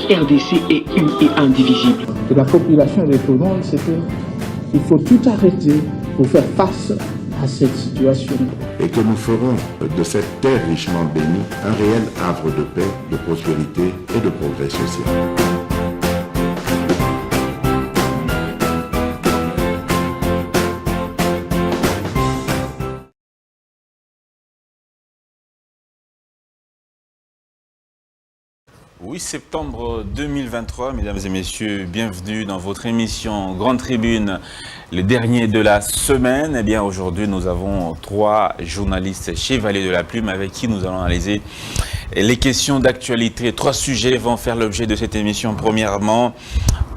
RDC est une et indivisible. Et la population répondante, c'est qu'il faut tout arrêter pour faire face à cette situation. Et que nous ferons de cette terre richement bénie un réel havre de paix, de prospérité et de progrès social. Oui, septembre 2023, mesdames et messieurs, bienvenue dans votre émission Grande Tribune, le dernier de la semaine. Eh bien, aujourd'hui, nous avons 3 journalistes chevaliers de la plume avec qui nous allons analyser les questions d'actualité. 3 sujets vont faire l'objet de cette émission. Premièrement,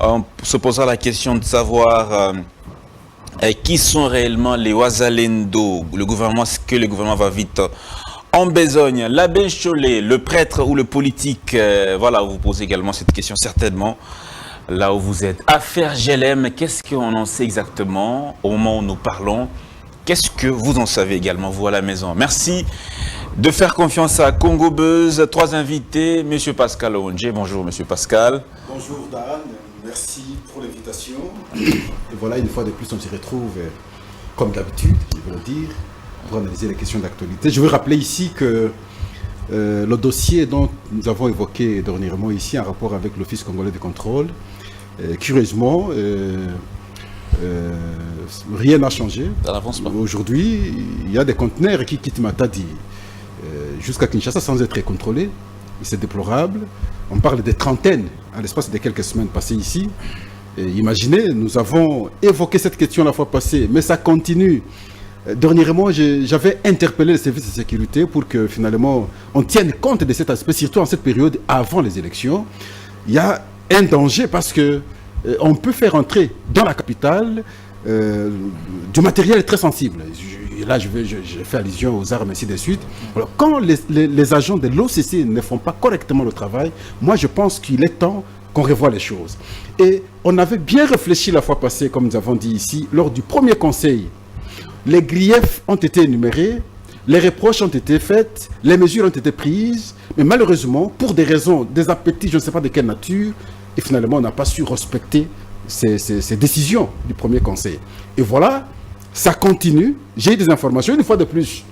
on se posera la question de savoir qui sont réellement les Wazalendo. Est-ce que le gouvernement va vite en besogne? L'abbé Chollet, le prêtre ou le politique? Voilà, vous posez également cette question certainement là où vous êtes. Affaire GLM, qu'est-ce qu'on en sait exactement au moment où nous parlons? Qu'est-ce que vous en savez également, vous à la maison? Merci de faire confiance à Congo Buzz. 3 invités, Monsieur Pascal Onge. Bonjour Monsieur Pascal. Bonjour Dan, merci pour l'invitation. Et voilà, une fois de plus, on se retrouve comme d'habitude, je veux le dire, pour analyser les questions d'actualité. Je veux rappeler ici que le dossier dont nous avons évoqué dernièrement ici en rapport avec l'Office congolais de contrôle, curieusement, rien n'a changé. Aujourd'hui, il y a des conteneurs qui quittent Matadi jusqu'à Kinshasa sans être contrôlés. C'est déplorable. On parle des trentaines à l'espace de quelques semaines passées ici. Et imaginez, nous avons évoqué cette question la fois passée, mais ça continue. Dernièrement, j'avais interpellé les services de sécurité pour que finalement on tienne compte de cet aspect, surtout en cette période avant les élections. Il y a un danger parce que on peut faire entrer dans la capitale du matériel très sensible. Là, je fais allusion aux armes, ainsi de suite. Alors, quand les agents de l'OCC ne font pas correctement le travail, moi je pense qu'il est temps qu'on revoie les choses. Et on avait bien réfléchi la fois passée, comme nous avons dit ici, lors du premier conseil. Les griefs ont été énumérés, les reproches ont été faits, les mesures ont été prises, mais malheureusement, pour des raisons, des appétits, je ne sais pas de quelle nature, et finalement, on n'a pas su respecter ces décisions du premier conseil. Et voilà, ça continue. J'ai eu des informations, une fois de plus,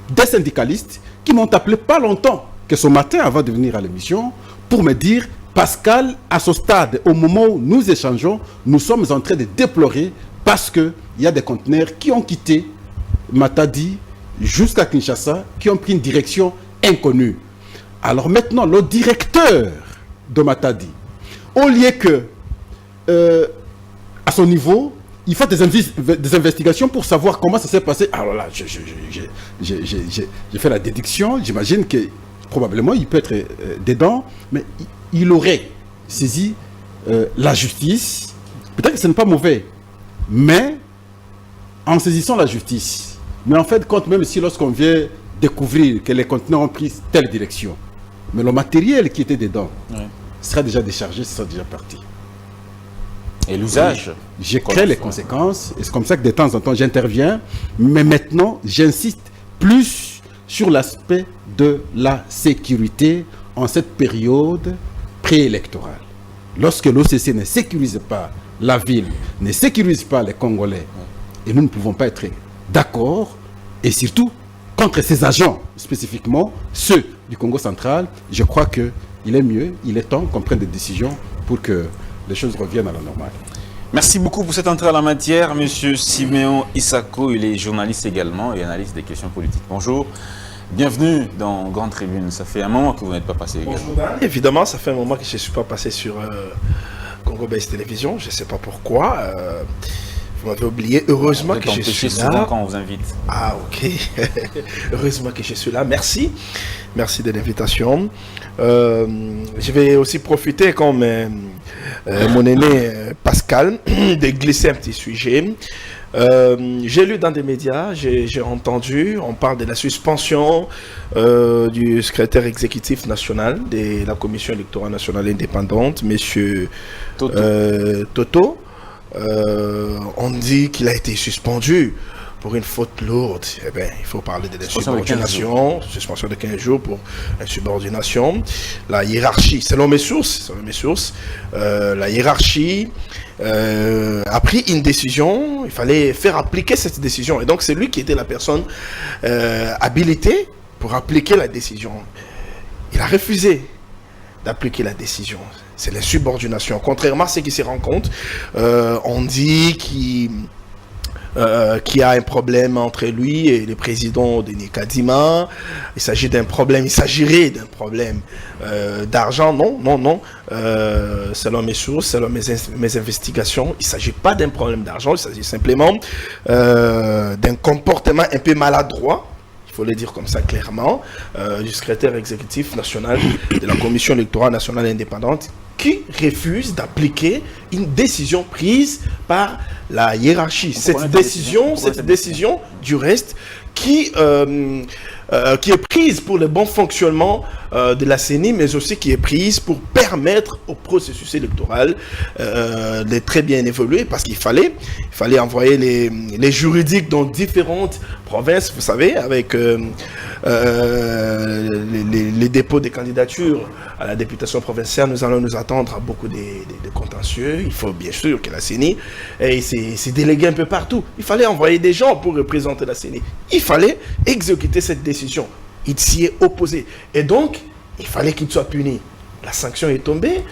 des syndicalistes qui m'ont appelé pas longtemps que ce matin, avant de venir à l'émission, pour me dire, Pascal, à ce stade, au moment où nous échangeons, nous sommes en train de déplorer parce qu'il y a des conteneurs qui ont quitté Matadi jusqu'à Kinshasa, qui ont pris une direction inconnue. Alors maintenant, le directeur de Matadi, au lieu que, à son niveau, il fait des investigations pour savoir comment ça s'est passé. Alors là, j'ai fait la déduction, j'imagine que probablement il peut être dedans, mais il aurait saisi la justice. Peut-être que ce n'est pas mauvais. Mais, en saisissant la justice, mais en fait, compte même si lorsqu'on vient découvrir que les conteneurs ont pris telle direction, mais le matériel qui était dedans sera déjà déchargé, sera déjà parti. Et l'usage? Je crée les conséquences, et c'est comme ça que de temps en temps j'interviens, mais maintenant j'insiste plus sur l'aspect de la sécurité en cette période préélectorale. Lorsque l'OCC ne sécurise pas la ville, ne sécurise pas les Congolais, et nous ne pouvons pas être d'accord, et surtout contre ces agents, spécifiquement ceux du Congo central, je crois qu'il est mieux, il est temps qu'on prenne des décisions pour que les choses reviennent à la normale. Merci beaucoup pour cette entrée à la matière. Monsieur Siméon Isako, il est journaliste également et analyste des questions politiques. Bonjour, bienvenue dans Grande Tribune. Ça fait un moment que vous n'êtes pas passé également. Bonjour Dan. Évidemment, ça fait un moment que je ne suis pas passé sur Congo Base Télévision. Je ne sais pas pourquoi. Vous m'avez oublié. Heureusement que je suis là. Souvent quand on vous invite. Ah, ok. Heureusement que je suis là. Merci. Merci de l'invitation. Je vais aussi profiter, comme mon aîné Pascal, de glisser un petit sujet. J'ai lu dans des médias, j'ai entendu, on parle de la suspension du secrétaire exécutif national de la Commission électorale nationale indépendante, monsieur Toto. On dit qu'il a été suspendu pour une faute lourde, eh bien, il faut parler de l'insubordination, suspension de 15 jours pour insubordination. La hiérarchie, selon mes sources, la hiérarchie a pris une décision, il fallait faire appliquer cette décision. Et donc, c'est lui qui était la personne habilitée pour appliquer la décision. Il a refusé d'appliquer la décision. C'est l'insubordination. Contrairement à ce qui se rencontre, on dit qu'il y a un problème entre lui et le président Denis Kadima. Il s'agirait d'un problème d'argent. Non. Selon mes sources, selon mes investigations, il ne s'agit pas d'un problème d'argent, il s'agit simplement d'un comportement un peu maladroit, il faut le dire comme ça clairement, du secrétaire exécutif national de la Commission électorale nationale indépendante, qui refuse d'appliquer une décision prise par la hiérarchie. Cette décision, du reste, qui est prise pour le bon fonctionnement de la CENI, mais aussi qui est prise pour permettre au processus électoral de très bien évoluer, parce qu'il fallait envoyer les juridiques dans différentes provinces, vous savez, avec les dépôts des candidatures à la députation provinciale. Nous allons nous attendre à beaucoup de contentieux. Il faut bien sûr que la CENI s'est déléguée un peu partout. Il fallait envoyer des gens pour représenter la CENI. Il fallait exécuter cette décision. Il s'y est opposé. Et donc, il fallait qu'il soit puni. La sanction est tombée.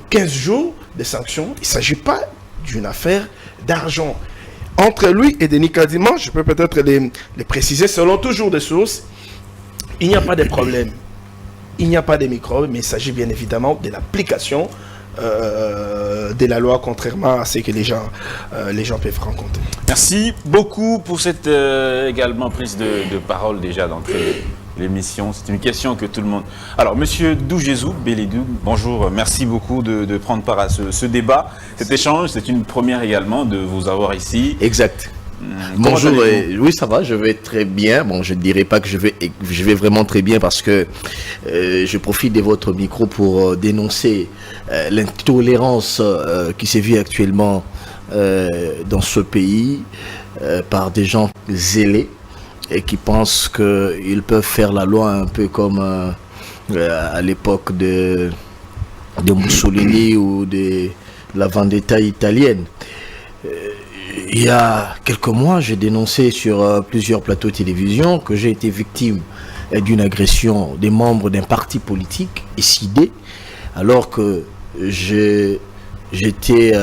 15 jours de sanction. Il ne s'agit pas d'une affaire d'argent. Entre lui et Denis Kadima, je peux peut-être les préciser, selon toujours des sources, il n'y a pas de problème. Il n'y a pas de microbes, mais il s'agit bien évidemment de l'application de la loi, contrairement à ce que les gens peuvent rencontrer. Merci beaucoup pour cette également prise de parole déjà d'entrée de l'émission. C'est une question que tout le monde... Alors, Monsieur Doujezou Belidou, bonjour, merci beaucoup de prendre part à ce débat, cet échange. C'est une première également de vous avoir ici. Exact. Bonjour, oui ça va, je vais très bien. Bon, je ne dirais pas que je vais vraiment très bien parce que je profite de votre micro pour dénoncer l'intolérance qui se vit actuellement dans ce pays par des gens zélés et qui pensent qu'ils peuvent faire la loi un peu comme à l'époque de Mussolini ou de la vendetta italienne. Il y a quelques mois, j'ai dénoncé sur plusieurs plateaux de télévision que j'ai été victime d'une agression des membres d'un parti politique, SID, alors que j'étais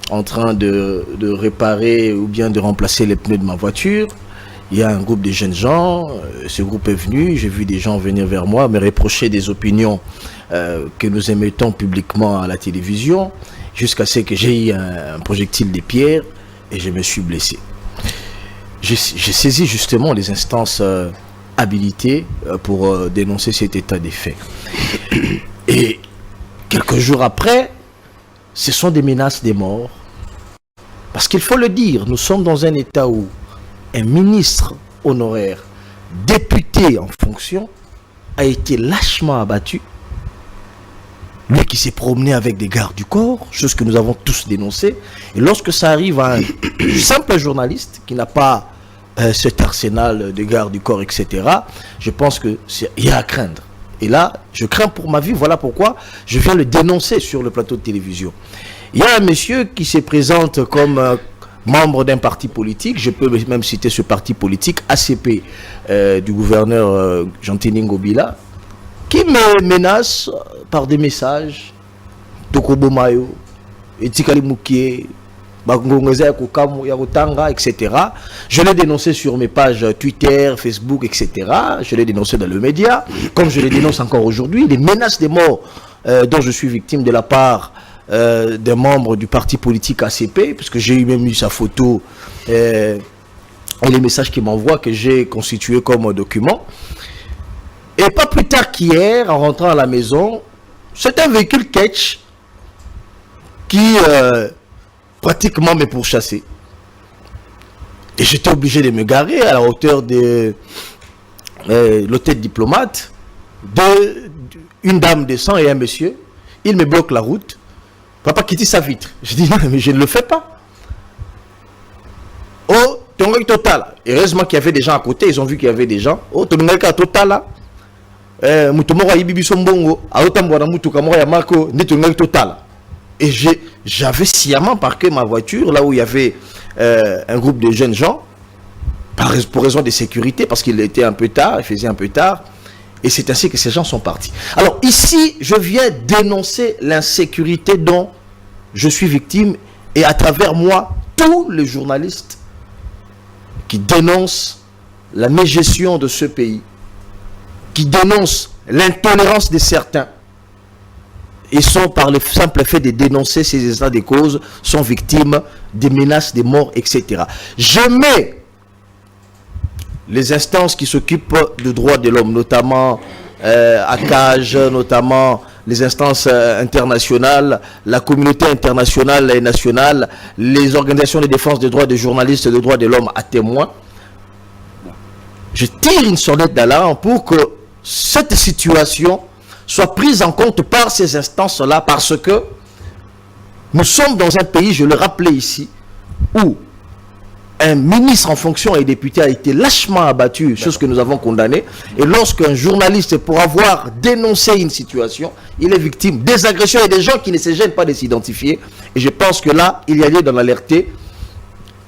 en train de réparer ou bien de remplacer les pneus de ma voiture. Il y a un groupe de jeunes gens, ce groupe est venu, j'ai vu des gens venir vers moi me reprocher des opinions que nous émettons publiquement à la télévision, jusqu'à ce que j'ai eu un projectile de pierre et je me suis blessé. J'ai saisi justement les instances habilitées pour dénoncer cet état des faits. Et quelques jours après, ce sont des menaces de mort. Parce qu'il faut le dire, nous sommes dans un état où un ministre honoraire, député en fonction, a été lâchement abattu. Lui qui s'est promené avec des gardes du corps, chose que nous avons tous dénoncée. Et lorsque ça arrive à un simple journaliste qui n'a pas cet arsenal de gardes du corps, etc., je pense qu'il y a à craindre. Et là, je crains pour ma vie, voilà pourquoi je viens le dénoncer sur le plateau de télévision. Il y a un monsieur qui se présente comme membre d'un parti politique, je peux même citer ce parti politique, ACP, du gouverneur Jean-Téning Ngobila, qui me menace par des messages, Tokobo Mayo, Etikali Moukie, etc. Je l'ai dénoncé sur mes pages Twitter, Facebook, etc. Je l'ai dénoncé dans le média, comme je les dénonce encore aujourd'hui, les menaces de mort dont je suis victime de la part des membres du parti politique ACP, parce que j'ai même eu sa photo et les messages qu'il m'envoie que j'ai constitué comme document. Et pas plus tard qu'hier, en rentrant à la maison, c'est un véhicule catch qui pratiquement me pourchassait. Et j'étais obligé de me garer à la hauteur de l'hôtel diplomate. Une dame descend et un monsieur. Il me bloque la route. Papa quitte sa vitre. Je dis non, mais je ne le fais pas. Total. Heureusement qu'il y avait des gens à côté, ils ont vu qu'il y avait des gens. Oh, tu as Total là. Et j'avais sciemment parqué ma voiture là où il y avait un groupe de jeunes gens, pour raison de sécurité, parce qu'il était un peu tard, il faisait un peu tard. Et c'est ainsi que ces gens sont partis. Alors ici, je viens dénoncer l'insécurité dont je suis victime, et à travers moi, tous les journalistes qui dénoncent la mégestion de ce pays, qui dénoncent l'intolérance de certains, et sont par le simple fait de dénoncer ces états de cause, sont victimes des menaces, des morts, etc. Je mets les instances qui s'occupent des droits de l'homme, notamment ACAJ, notamment les instances internationales, la communauté internationale et nationale, les organisations de défense des droits des journalistes et des droits de l'homme à témoin. Je tire une sonnette d'alarme pour que cette situation soit prise en compte par ces instances-là, parce que nous sommes dans un pays, je le rappelais ici, où un ministre en fonction et député a été lâchement abattu, chose que nous avons condamnée. Et lorsqu'un journaliste, pour avoir dénoncé une situation, il est victime des agressions et des gens qui ne se gênent pas de s'identifier. Et je pense que là, il y a lieu d'en alerter.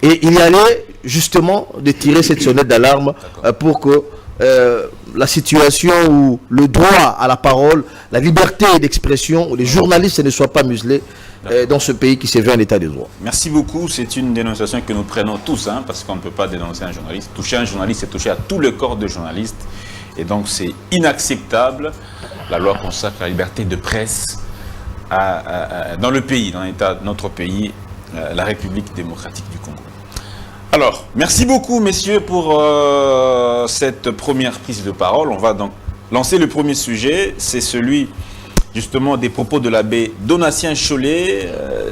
Et il y a lieu justement de tirer cette sonnette d'alarme pour que la situation où le droit à la parole, la liberté d'expression, où les journalistes ne soient pas muselés dans ce pays qui s'est vu un état de droit. Merci beaucoup. C'est une dénonciation que nous prenons tous, hein, parce qu'on ne peut pas dénoncer un journaliste. Toucher un journaliste, c'est toucher à tout le corps de journaliste. Et donc, c'est inacceptable. La loi consacre la liberté de presse dans le pays, dans l'état de notre pays, la République démocratique du Congo. Alors, merci beaucoup, messieurs, pour cette première prise de parole. On va donc lancer le premier sujet. C'est celui, justement, des propos de l'abbé Donatien Cholet.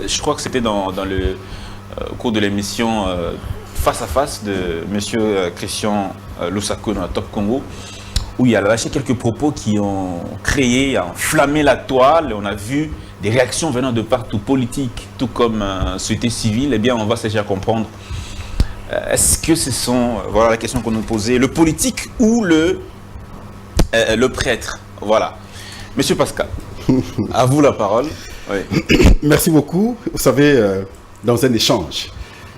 Je crois que c'était au cours de l'émission Face à Face de monsieur Christian Lusako dans la Top Congo, où il a lâché quelques propos qui ont enflammé la toile. On a vu des réactions venant de partout, politiques, tout comme société civile. Eh bien, on va déjà comprendre. Est-ce que ce sont, voilà la question qu'on nous posait, le politique ou le prêtre? Voilà. Monsieur Pascal, à vous la parole. Oui. Merci beaucoup. Vous savez, dans un échange,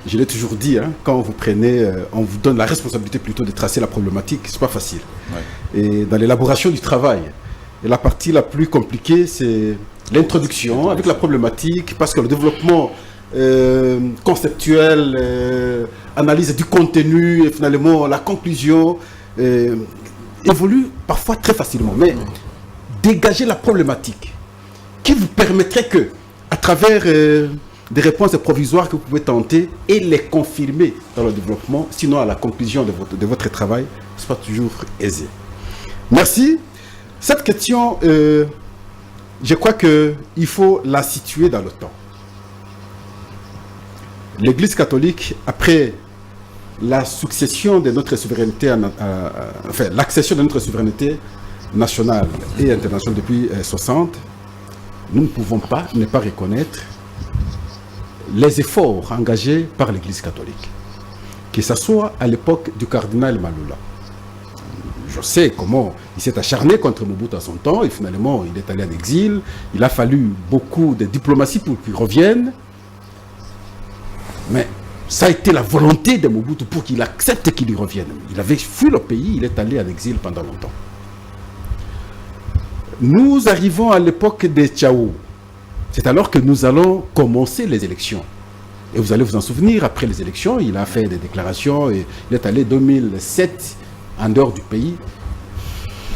je l'ai toujours dit, hein, quand vous prenez, on vous donne la responsabilité plutôt de tracer la problématique, c'est pas facile. Oui. Et dans l'élaboration du travail, et la partie la plus compliquée, c'est l'introduction avec la problématique, parce que le développement conceptuel, analyse du contenu et finalement la conclusion évolue parfois très facilement. Mais dégager la problématique qui vous permettrait que, à travers des réponses provisoires que vous pouvez tenter et les confirmer dans le développement, sinon à la conclusion de votre travail, ce n'est pas toujours aisé. Merci. Cette question, je crois qu'il faut la situer dans le temps. L'Église catholique, après la succession de notre souveraineté, enfin l'accession de notre souveraineté nationale et internationale depuis 60, nous ne pouvons pas ne pas reconnaître les efforts engagés par l'Église catholique, que ce soit à l'époque du cardinal Malula. Je sais comment il s'est acharné contre Mobutu à son temps, et finalement il est allé en exil. Il a fallu beaucoup de diplomatie pour qu'il revienne. Mais ça a été la volonté de Mobutu pour qu'il accepte qu'il y revienne. Il avait fui le pays, il est allé en exil pendant longtemps. Nous arrivons à l'époque de Tchao. C'est alors que nous allons commencer les élections. Et vous allez vous en souvenir, après les élections, il a fait des déclarations et il est allé en 2007 en dehors du pays.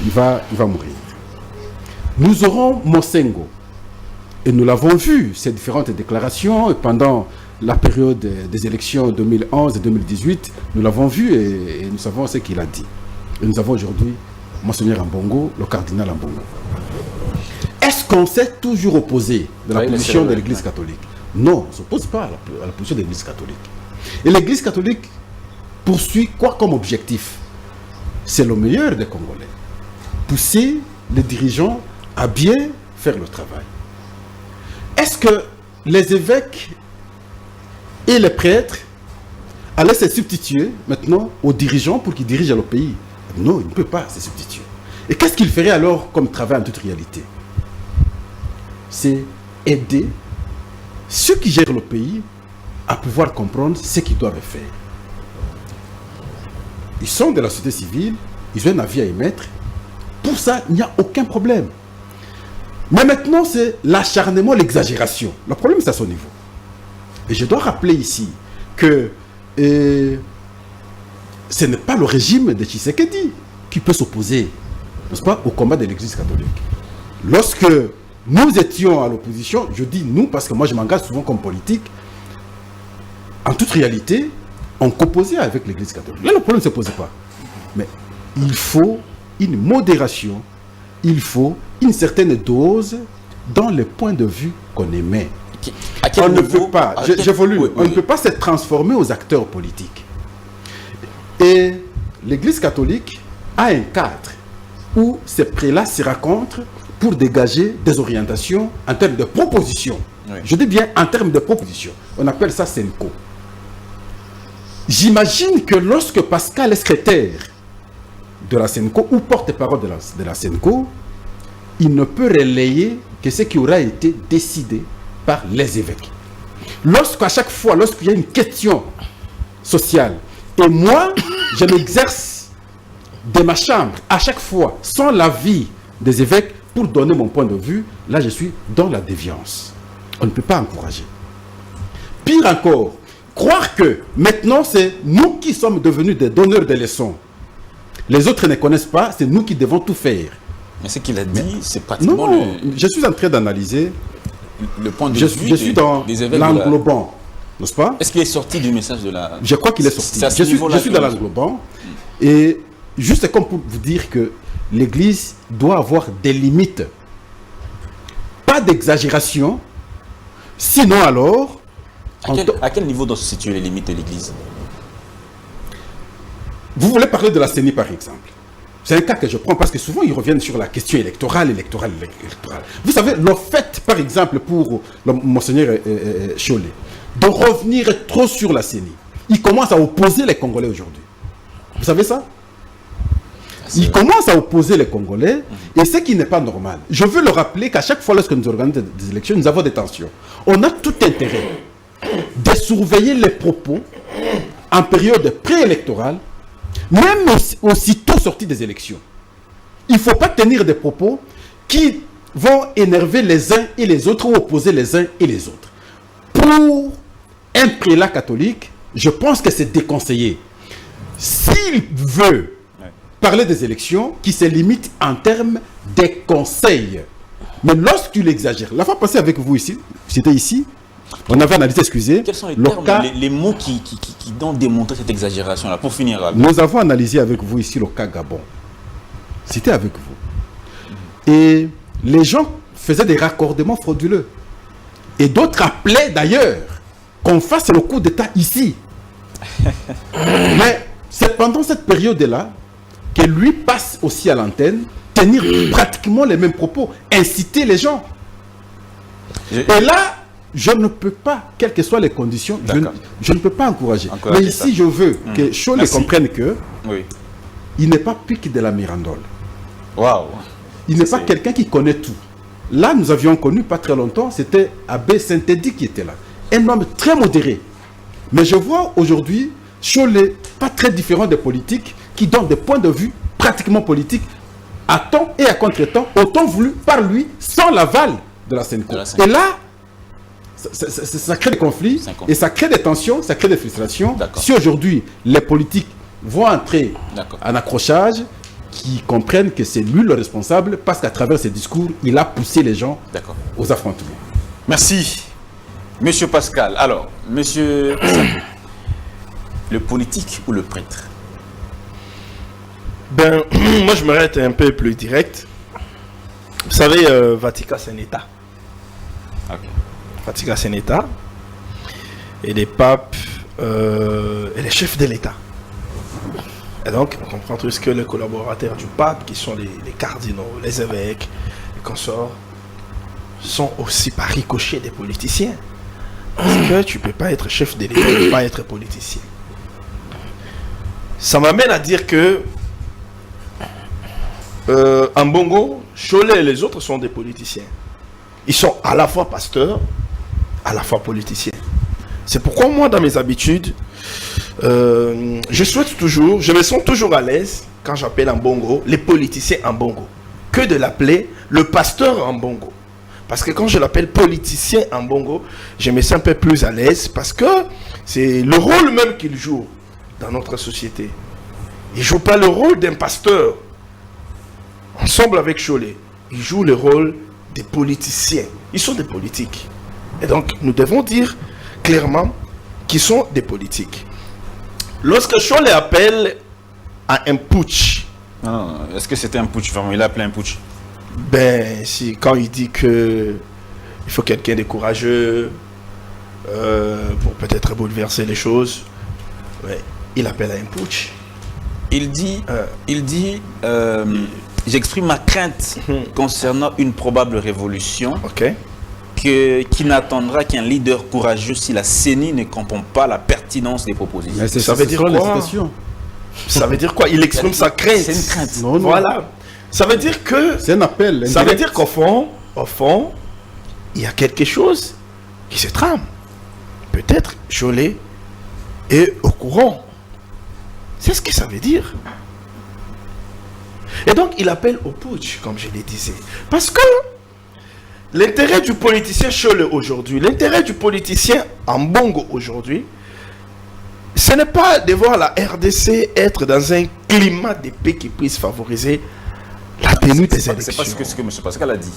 Il va mourir. Nous aurons Mosengo. Et nous l'avons vu, ces différentes déclarations, et pendant la période des élections 2011 et 2018, nous l'avons vu et nous savons ce qu'il a dit. Et nous avons aujourd'hui Monseigneur Ambongo, le cardinal Ambongo. Est-ce qu'on s'est toujours opposé de la position de l'Église catholique? Non, on ne s'oppose pas à la position de l'Église catholique. Et l'Église catholique poursuit quoi comme objectif? C'est le meilleur des Congolais. Pousser les dirigeants à bien faire le travail. Est-ce que les évêques et les prêtres allait se substituer maintenant aux dirigeants pour qu'ils dirigent le pays. Non, il ne peut pas se substituer. Et qu'est-ce qu'il ferait alors comme travail en toute réalité? C'est aider ceux qui gèrent le pays à pouvoir comprendre ce qu'ils doivent faire. Ils sont de la société civile, ils ont un avis à émettre. Pour ça, il n'y a aucun problème. Mais maintenant, c'est l'acharnement, l'exagération. Le problème, c'est à son niveau. Et je dois rappeler ici que ce n'est pas le régime de Tshisekedi qui peut s'opposer, n'est-ce pas, au combat de l'Église catholique. Lorsque nous étions à l'opposition, je dis nous parce que moi je m'engage souvent comme politique, en toute réalité, on composait avec l'Église catholique. Là, le problème ne se posait pas. Mais il faut une modération, il faut une certaine dose dans les points de vue qu'on émet. On ne peut pas, j'évolue, on ne peut pas se transformer aux acteurs politiques. Et l'Église catholique a un cadre où ces prélats se rencontrent pour dégager des orientations en termes de propositions. Oui. Je dis bien en termes de propositions. On appelle ça SENCO. J'imagine que lorsque Pascal est secrétaire de la SENCO ou porte-parole de la SENCO, il ne peut relayer que ce qui aura été décidé par les évêques. Lorsqu'à chaque fois, lorsqu'il y a une question sociale, et moi, je m'exerce de ma chambre à chaque fois, sans l'avis des évêques, pour donner mon point de vue, là je suis dans la déviance. On ne peut pas encourager. Pire encore, croire que maintenant c'est nous qui sommes devenus des donneurs de leçons. Les autres ne connaissent pas, c'est nous qui devons tout faire. Mais ce qu'il a dit, c'est pratiquement non, je suis en train d'analyser le point de vue je suis dans l'englobant, n'est-ce pas? Est-ce qu'il est sorti du message de la... Je crois qu'il est sorti. Je suis dans l'englobant. Et juste comme pour vous dire que l'Église doit avoir des limites. Pas d'exagération. Sinon alors... À quel niveau doivent se situer les limites de l'Église? Vous voulez parler de la CENI par exemple? C'est un cas que je prends parce que souvent ils reviennent sur la question électorale. Vous savez, le fait par exemple pour le Monseigneur Cholet de revenir trop sur la CENI, il commence à opposer les Congolais aujourd'hui. Vous savez ça? Il commence à opposer les Congolais, et ce qui n'est pas normal. Je veux le rappeler qu'à chaque fois lorsque nous organisons des élections, nous avons des tensions. On a tout intérêt de surveiller les propos en période préélectorale, même aussitôt sortis des élections. Il ne faut pas tenir des propos qui vont énerver les uns et les autres ou opposer les uns et les autres. Pour un prélat catholique, je pense que c'est déconseillé. S'il veut parler des élections, qui se limitent en termes des conseils. Mais lorsque tu l'exagères, la fois passée avec vous ici, c'était ici, on avait analysé, excusez, quels sont les mots qui ont démontré cette exagération-là, pour finir là. Nous avons analysé avec vous ici le cas Gabon. C'était avec vous. Et les gens faisaient des raccordements frauduleux. Et d'autres appelaient d'ailleurs qu'on fasse le coup d'État ici. Mais c'est pendant cette période-là que lui passe aussi à l'antenne, tenir pratiquement les mêmes propos, inciter les gens. Et là, je ne peux pas, quelles que soient les conditions, je ne peux pas encourager. Mais ici, je veux que Cholet comprenne que il n'est pas pique de la Mirandole. Wow. Il n'est pas quelqu'un qui connaît tout. Là, nous avions connu, pas très longtemps, c'était Abbé Saint-Eddy qui était là. Un homme très modéré. Mais je vois aujourd'hui Cholet pas très différent des politiques qui donnent des points de vue pratiquement politiques à temps et à contre-temps, autant voulu par lui, sans l'aval de la SENCO. Et là, ça crée des conflits, et ça crée des tensions, ça crée des frustrations. Si aujourd'hui, les politiques vont entrer en accrochage, qui comprennent que c'est lui le responsable, parce qu'à travers ses discours, il a poussé les gens aux affrontements. Merci, Monsieur Pascal. Alors, Monsieur, le politique ou le prêtre? Ben, moi je me reste un peu plus direct. Vous savez, Vatican c'est un État. Vatican c'est un État. Et les papes et les chefs de l'État. Et donc, on comprend tout ce que les collaborateurs du pape, qui sont les cardinaux, les évêques, les consorts, sont aussi par ricochet des politiciens. Parce que tu ne peux pas être chef de l'État et ne pas être politicien. Ça m'amène à dire que en Bongo, Cholet et les autres sont des politiciens. Ils sont à la fois pasteurs, à la fois politiciens. C'est pourquoi moi, dans mes habitudes, je me sens toujours à l'aise quand j'appelle en Bongo les politiciens en Bongo, que de l'appeler le pasteur en Bongo. Parce que quand je l'appelle politicien en Bongo, je me sens un peu plus à l'aise parce que c'est le rôle même qu'il joue dans notre société. Il ne joue pas le rôle d'un pasteur. Ensemble avec Cholet, il joue le rôle des politiciens. Ils sont des politiques. Et donc, nous devons dire clairement qu'ils sont des politiques. Lorsque Cholet appelle à un putsch. Est-ce que c'était un putsch? Vraiment, il a appelé un putsch? Ben, si, quand il dit que il faut quelqu'un de courageux pour peut-être bouleverser les choses, ouais, il appelle à un putsch. Il dit, j'exprime ma crainte concernant une probable révolution qui n'attendra qu'un leader courageux si la CENI ne comprend pas la pertinence des propositions. Ça veut dire quoi? Ça veut dire quoi? Il exprime sa crainte. C'est une crainte. Non, non. Voilà. Ça veut dire que... C'est un appel. Ça veut dire qu'au fond, il y a quelque chose qui se trame. Peut-être Cholet est au courant. C'est ce que ça veut dire. Et donc, il appelle au putsch, comme je le disais. Parce que l'intérêt du politicien Cholet aujourd'hui, l'intérêt du politicien en Bongo aujourd'hui, ce n'est pas de voir la RDC être dans un climat de paix qui puisse favoriser la tenue des élections. C'est pas ce que M. Pascal a dit.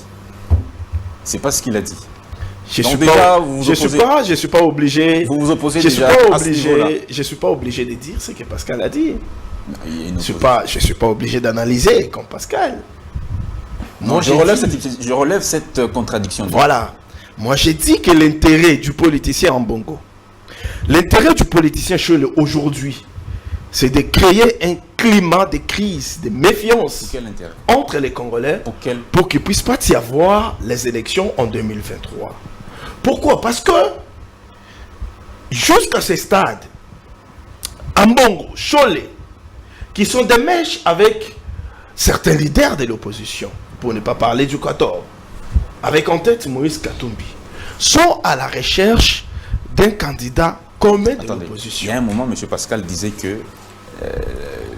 C'est pas ce qu'il a dit. Je ne suis pas obligé. Vous vous opposez je déjà à ce niveau-là. Je suis pas obligé de dire ce que Pascal a dit. Je suis pas obligé d'analyser comme Pascal. Moi, je relève cette contradiction. Voilà. Moi, j'ai dit que l'intérêt du politicien en Bongo, l'intérêt du politicien Cholet aujourd'hui, c'est de créer un climat de crise, de méfiance entre les Congolais pour qu'il ne puisse pas y avoir les élections en 2023. Pourquoi? Parce que jusqu'à ce stade, en Bongo, Cholet, qui sont des mèches avec certains leaders de l'opposition, pour ne pas parler du 14, avec en tête Moïse Katumbi, sont à la recherche d'un candidat commun de l'opposition. Il y a un moment, M. Pascal disait que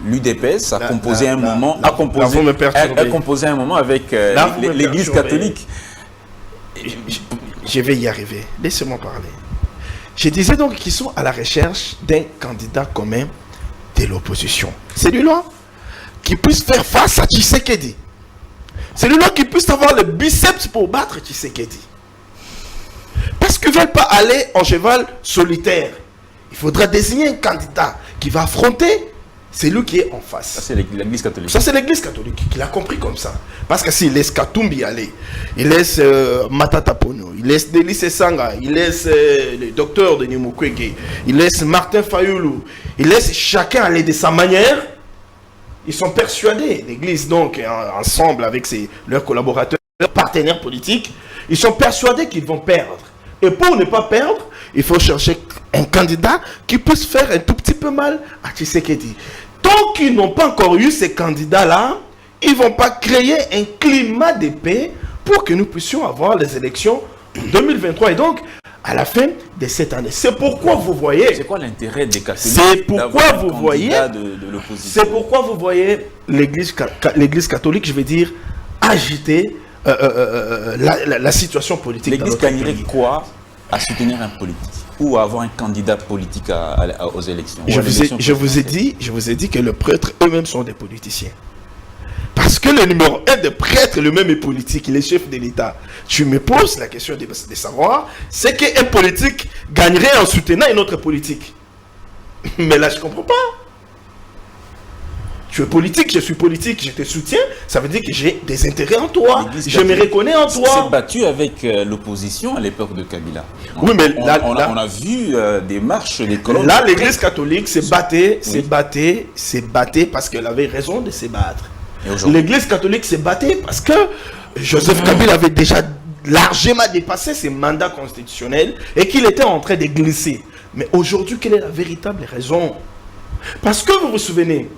l'UDPS a composé un moment avec l'Église catholique. Je vais y arriver. Laissez-moi parler. Je disais donc qu'ils sont à la recherche d'un candidat commun de l'opposition. Celui-là qui puisse faire face à Tshisekedi. Celui-là qui puisse avoir le biceps pour battre Tshisekedi. Parce qu'ils ne veulent pas aller en cheval solitaire. Il faudra désigner un candidat qui va affronter celui qui est en face. Ça, c'est l'Église catholique. Ça, c'est l'Église catholique qui l'a compris comme ça. Parce que s'il laisse Katumbi aller, il laisse Matata Pono, il laisse Delis Sanga, il laisse le docteur Denis Mukwege, il laisse Martin Fayoulou, il laisse chacun aller de sa manière, ils sont persuadés, l'Église donc, ensemble avec leurs collaborateurs, leurs partenaires politiques, ils sont persuadés qu'ils vont perdre. Et pour ne pas perdre, il faut chercher un candidat qui puisse faire un tout petit peu mal à Tshisekedi. Tant qu'ils n'ont pas encore eu ces candidats-là, ils ne vont pas créer un climat de paix pour que nous puissions avoir les élections en 2023. Et donc, à la fin de cette année. C'est pourquoi vous voyez... C'est quoi l'intérêt des catholiques? C'est pourquoi vous voyez... de l'opposition. C'est pourquoi vous voyez l'Église catholique, je vais dire, agiter la situation politique. L'Église gagnerait quoi à soutenir un politique ou à avoir un candidat politique aux élections? Je vous ai dit que les prêtres eux-mêmes sont des politiciens. Parce que le numéro 1 des prêtres, le même est politique, il est chef de l'État. Tu me poses la question de savoir, c'est qu'un politique gagnerait en soutenant une autre politique. Mais là, je ne comprends pas. Tu es politique, je suis politique, je te soutiens, ça veut dire que j'ai des intérêts en toi. Je me reconnais en toi. Tu t'es battu avec l'opposition à l'époque de Kabila. Oui, mais on a vu des marches, des colonnes. Là, l'Église catholique s'est battue parce qu'elle avait raison de se battre. L'Église catholique s'est battue parce que Joseph Kabila avait déjà largement dépassé ses mandats constitutionnels et qu'il était en train de glisser. Mais aujourd'hui, quelle est la véritable raison Parce que vous vous souvenez,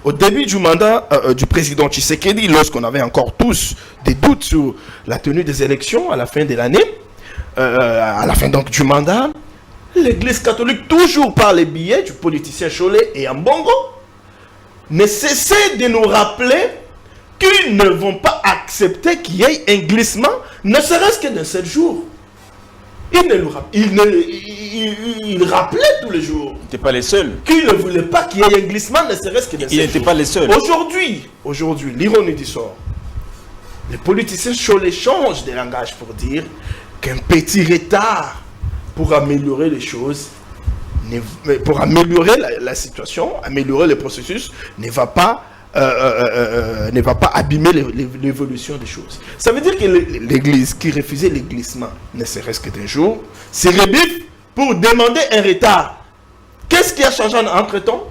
au début du mandat du président Tshisekedi, lorsqu'on avait encore tous des doutes sur la tenue des élections à la fin de l'année, à la fin donc du mandat, l'Église catholique, toujours par les billets du politicien Cholet et Ambongo, ne cessait de nous rappeler qu'ils ne vont pas accepter qu'il y ait un glissement, ne serait-ce que d'un seul jour. Il rappelait tous les jours. Ils n'étaient pas les seuls. Qu'ils ne voulaient pas qu'il y ait un glissement, ne serait-ce que d'un seul jour. Ils n'étaient pas les seuls. Aujourd'hui, l'ironie du sort, les politiciens Cholet changent de langage pour dire qu'un petit retard pour améliorer les choses, pour améliorer la situation, améliorer le processus, ne va pas abîmer l'évolution des choses. Ça veut dire que l'Église qui refusait le glissement, ne serait-ce que d'un jour, se rebiffe pour demander un retard. Qu'est-ce qui a changé entre-temps?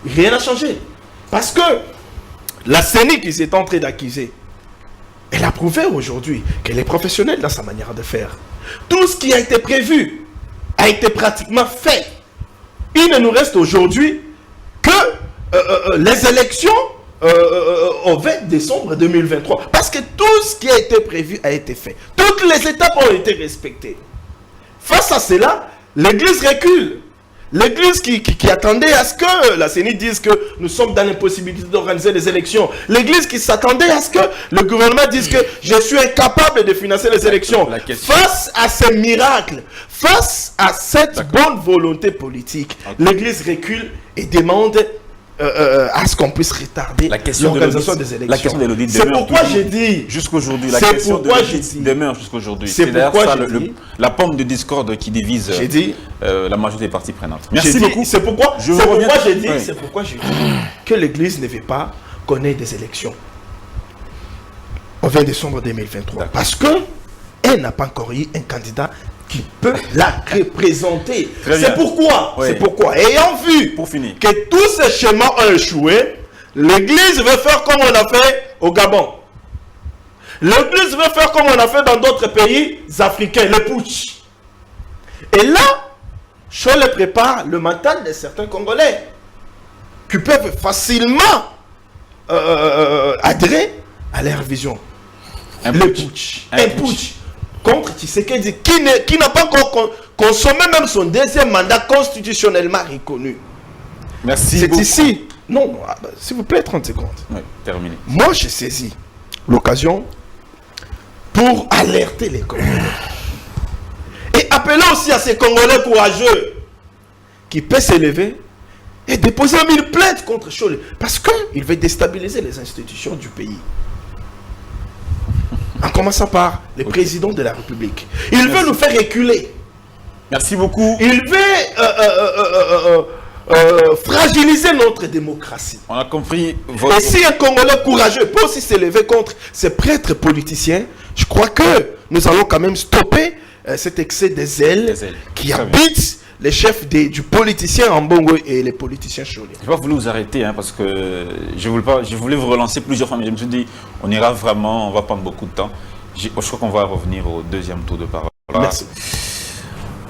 Rien n'a changé. Parce que la CENI qui s'est en train d'accuser, elle a prouvé aujourd'hui qu'elle est professionnelle dans sa manière de faire. Tout ce qui a été prévu a été pratiquement fait. Il ne nous reste aujourd'hui que les élections au 20 décembre 2023. Parce que tout ce qui a été prévu a été fait. Toutes les étapes ont été respectées. Face à cela, l'Église recule. L'Église qui attendait à ce que la CENI dise que nous sommes dans l'impossibilité d'organiser les élections. L'Église qui s'attendait à ce que le gouvernement dise que je suis incapable de financer les élections. Face à ces miracles, face à cette bonne volonté politique, l'Église recule et demande à ce qu'on puisse retarder l'organisation des élections. La question de l'audit c'est pourquoi j'ai dit jusqu'aujourd'hui. La question de l'audit demeure jusqu'aujourd'hui. C'est d'ailleurs ça la pomme de discorde qui divise la majorité des parties prenantes. Merci beaucoup. C'est pourquoi j'ai dit que l'Église ne veut pas qu'on ait des élections au 20 décembre 2023. Parce qu'elle n'a pas encore eu un candidat qui peut la représenter. C'est pourquoi, ayant vu que tous ces schémas ont échoué, l'Église veut faire comme on a fait au Gabon. L'Église veut faire comme on a fait dans d'autres pays africains, le putsch. Et là, Cholet prépare le mental de certains Congolais qui peuvent facilement adhérer à leur vision. Le putsch. Un putsch. Contre Tshisekedi qui n'a pas encore consommé même son deuxième mandat constitutionnellement reconnu. Merci C'est beaucoup. ici. Non, s'il vous plaît, 30 secondes. Oui, terminé. Moi, j'ai saisi l'occasion pour alerter les Congolais. Et appeler aussi à ces Congolais courageux qui peuvent s'élever et déposer une plainte contre Cholet. Parce qu'il veut déstabiliser les institutions du pays. En commençant par le président de la République. Il veut nous faire reculer. Merci beaucoup. Il veut fragiliser notre démocratie. On a compris Et si un Congolais courageux peut aussi s'élever contre ces prêtres politiciens, je crois que nous allons quand même stopper cet excès de zèle qui habite les chefs du politicien Ambongo et les politiciens Cholet. Je n'ai pas voulu vous arrêter parce que je voulais vous relancer plusieurs fois, mais je me suis dit, on ira vraiment, on va prendre beaucoup de temps. Je crois qu'on va revenir au deuxième tour de parole. Merci.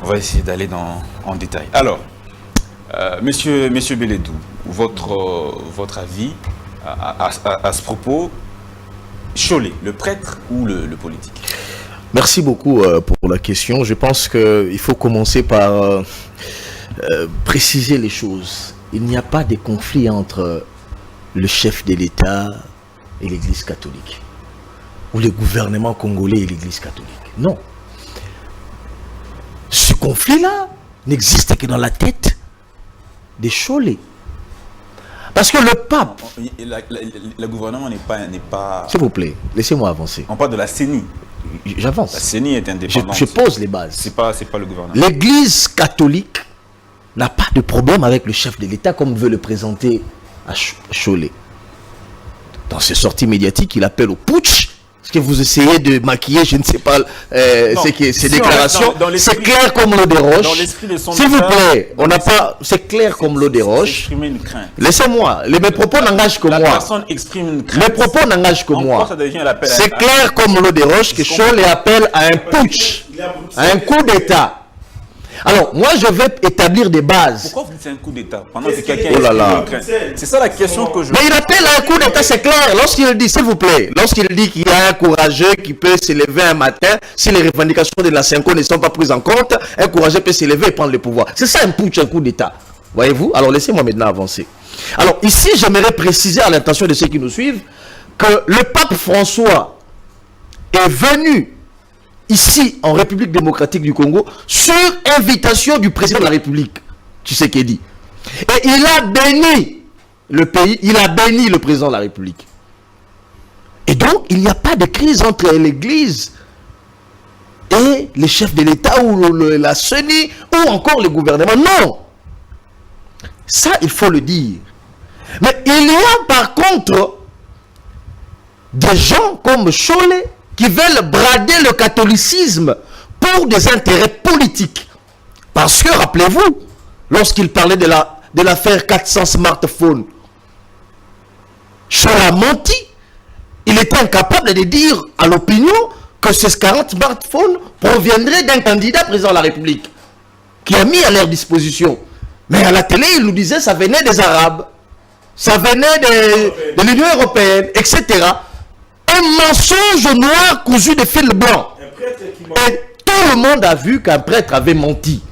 On va essayer d'aller en détail. Alors, monsieur Beledou, votre avis à ce propos, Cholet, le prêtre ou le politique? Merci beaucoup pour la question. Je pense qu'il faut commencer par préciser les choses. Il n'y a pas de conflit entre le chef de l'État et l'Église catholique, ou le gouvernement congolais et l'Église catholique. Non. Ce conflit-là n'existe que dans la tête des Cholet. Parce que le pape... Le gouvernement n'est pas... S'il vous plaît, laissez-moi avancer. On parle de la CENI. J'avance. La CENI est indépendante. Je pose les bases. C'est pas le gouvernement. L'Église catholique n'a pas de problème avec le chef de l'État comme veut le présenter à Cholet. Dans ses sorties médiatiques, il appelle au putsch. Est-ce que vous essayez de maquiller, je ne sais pas, ces déclarations? C'est clair comme l'eau des roches. S'il vous plaît, on n'a pas... C'est clair comme l'eau des roches. Laissez-moi. Mes propos n'engagent que moi. Personne exprime une crainte. Mes propos n'engagent que moi. C'est clair comme l'eau des roches que Cholet appelle à un putsch, à un coup d'État. Alors, moi, je vais établir des bases. Pourquoi vous dites c'est un coup d'État pendant que quelqu'un Oh là là. C'est ça la question que je... Mais il appelle à un coup d'État, c'est clair. Lorsqu'il dit, s'il vous plaît, lorsqu'il dit qu'il y a un courageux qui peut s'élever un matin, si les revendications de la Cinco ne sont pas prises en compte, un courageux peut s'élever et prendre le pouvoir. C'est ça un putsch, un coup d'État. Voyez-vous? Alors, laissez-moi maintenant avancer. Alors, ici, j'aimerais préciser à l'intention de ceux qui nous suivent que le pape François est venu ici en République démocratique du Congo sur invitation du président de la République, Tshisekedi. Et il a béni le pays, il a béni le président de la République. Et donc, il n'y a pas de crise entre l'Église et les chefs de l'État ou la CENI ou encore le gouvernement. Non! Ça, il faut le dire. Mais il y a par contre des gens comme Cholet qui veulent brader le catholicisme pour des intérêts politiques. Parce que, rappelez-vous, lorsqu'il parlait de l'affaire 400 smartphones, Cholet a menti. Il était incapable de dire à l'opinion que ces 40 smartphones proviendraient d'un candidat président de la République qui a mis à leur disposition. Mais à la télé, il nous disait que ça venait des Arabes, ça venait de l'Union européenne, etc. Un mensonge noir cousu de fil blanc. Et tout le monde a vu qu'un prêtre avait menti.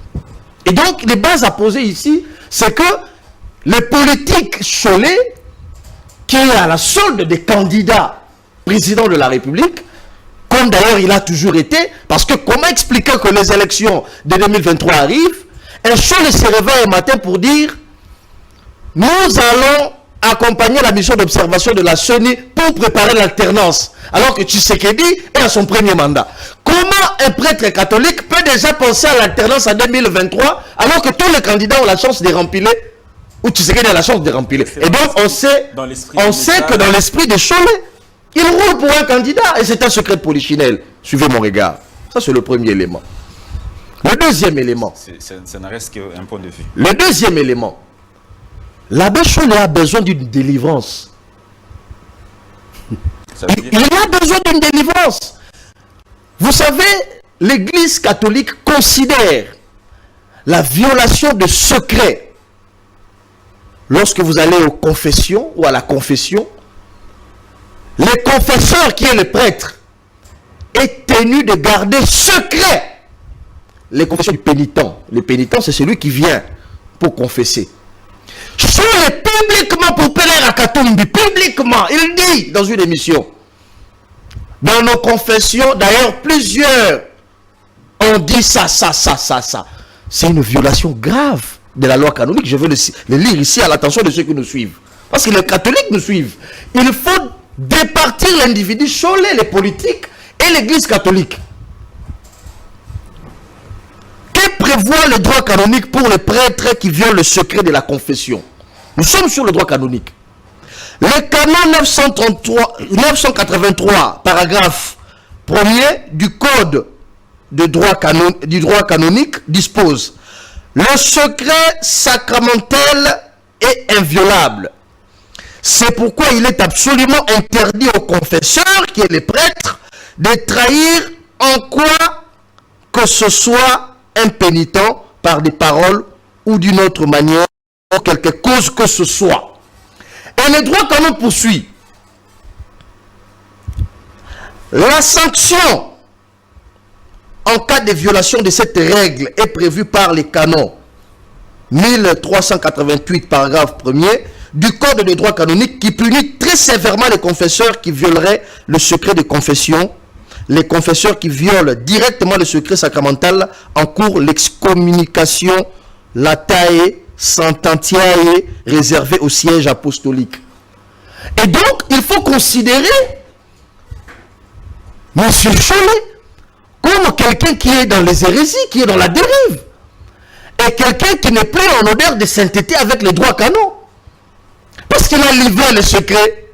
Et donc, les bases à poser ici, c'est que le politique Cholet, qui est à la solde des candidats présidents de la République, comme d'ailleurs il a toujours été, parce que comment expliquer que les élections de 2023 arrivent, un Cholet se réveille un matin pour dire « Nous allons accompagner la mission d'observation de la CENI pour préparer l'alternance. » Alors que Tshisekedi est à son premier mandat. Comment un prêtre catholique peut déjà penser à l'alternance en 2023 alors que tous les candidats ont la chance de remplir ou Tshisekedi a la chance de remplir. Et donc on sait que dans l'esprit de Cholet, il roule pour un candidat et c'est un secret de polichinelle. Suivez mon regard. Ça c'est le premier élément. Le deuxième élément. Ça ne reste qu'un point de vue. Le deuxième élément. L'abbé Cholet a besoin d'une délivrance. Il a besoin d'une délivrance. Vous savez, l'Église catholique considère la violation de secret. Lorsque vous allez aux confessions ou à la confession, le confesseur qui est le prêtre est tenu de garder secret les confessions du pénitent. Le pénitent, c'est celui qui vient pour confesser. Cholet publiquement pour Péler à Katumbi, publiquement, il dit dans une émission, dans nos confessions, d'ailleurs plusieurs ont dit ça. C'est une violation grave de la loi canonique. Je veux le lire ici à l'attention de ceux qui nous suivent. Parce que les catholiques nous suivent. Il faut départir l'individu Cholet, les politiques et l'Église catholique. Que prévoit le droit canonique pour les prêtres qui violent le secret de la confession? Nous sommes sur le droit canonique. Le canon 983, paragraphe 1er du Code du droit canonique dispose: le secret sacramentel est inviolable. C'est pourquoi il est absolument interdit au confesseur, qui est le prêtre, de trahir en quoi que ce soit un pénitent par des paroles ou d'une autre manière, ou quelque cause que ce soit. Et le droit canon poursuit. La sanction en cas de violation de cette règle est prévue par les canons 1388 paragraphe 1er du Code de droit canonique, qui punit très sévèrement les confesseurs qui violeraient le secret de confession. Les confesseurs qui violent directement le secret sacramental encourent l'excommunication latae sententiae réservée au siège apostolique. Et donc, il faut considérer M. Cholet comme quelqu'un qui est dans les hérésies, qui est dans la dérive. Et quelqu'un qui n'est plus en odeur de sainteté avec les droits canons. Parce qu'il a livré le secret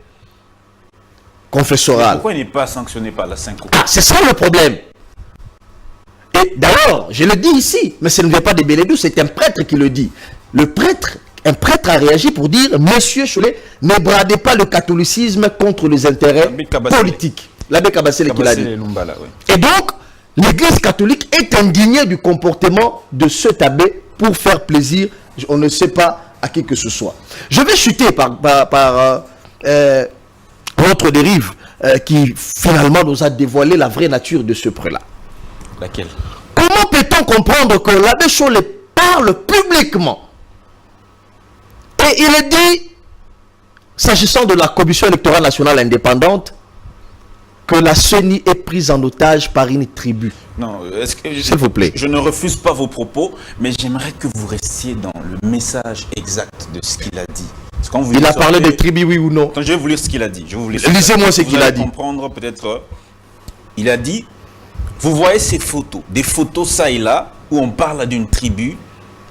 confessoral. Pourquoi il n'est pas sanctionné par la Cinco? Ah, c'est ça le problème. Et d'ailleurs, je le dis ici, mais ce ne vient pas de Bélédou, c'est un prêtre qui le dit. Un prêtre a réagi pour dire: Monsieur Cholet, ne bradez pas le catholicisme contre les intérêts politiques. L'abbé Kabassele qui l'a dit. Et donc, l'Église catholique est indignée du comportement de cet abbé pour faire plaisir, on ne sait pas à qui que ce soit. Je vais chuter par l'autre dérive qui finalement nous a dévoilé la vraie nature de ce prélat. Laquelle? Comment peut-on comprendre que l'abbé Cholet parle publiquement et il est dit, s'agissant de la Commission électorale nationale indépendante, que la CENI est prise en otage par une tribu? Non, s'il vous plaît. Je ne refuse pas vos propos, mais j'aimerais que vous restiez dans le message exact de ce qu'il a dit. Il a parlé de tribu, oui ou non? Quand je vais vous lire ce qu'il a dit. Lisez-moi ce qu'il a dit. Comprendre peut-être. Il a dit, vous voyez ces photos, des photos ça et là, où on parle d'une tribu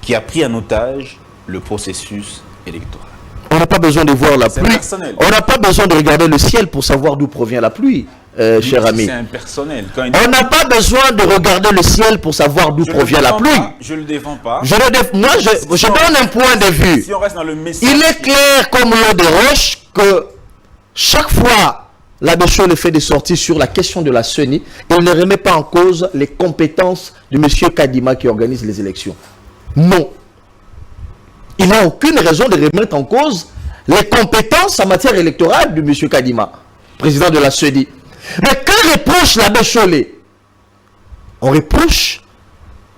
qui a pris en otage le processus électoral. On n'a pas besoin de voir la pluie. Personnel. On n'a pas besoin de regarder le ciel pour savoir d'où provient la pluie, cher ami. C'est impersonnel. On n'a pas besoin de regarder le ciel pour savoir d'où provient la pluie. Je ne le défends pas. Moi, je donne un point de vue. Si on reste dans le message, il est clair comme l'eau des roches que chaque fois l'abbé Cholet fait des sorties sur la question de la CENI, il ne remet pas en cause les compétences de M. Kadima qui organise les élections. Non. Il n'a aucune raison de remettre en cause les compétences en matière électorale de M. Kadima, président de la CENI. Mais que reproche l'abbé Cholet? On reproche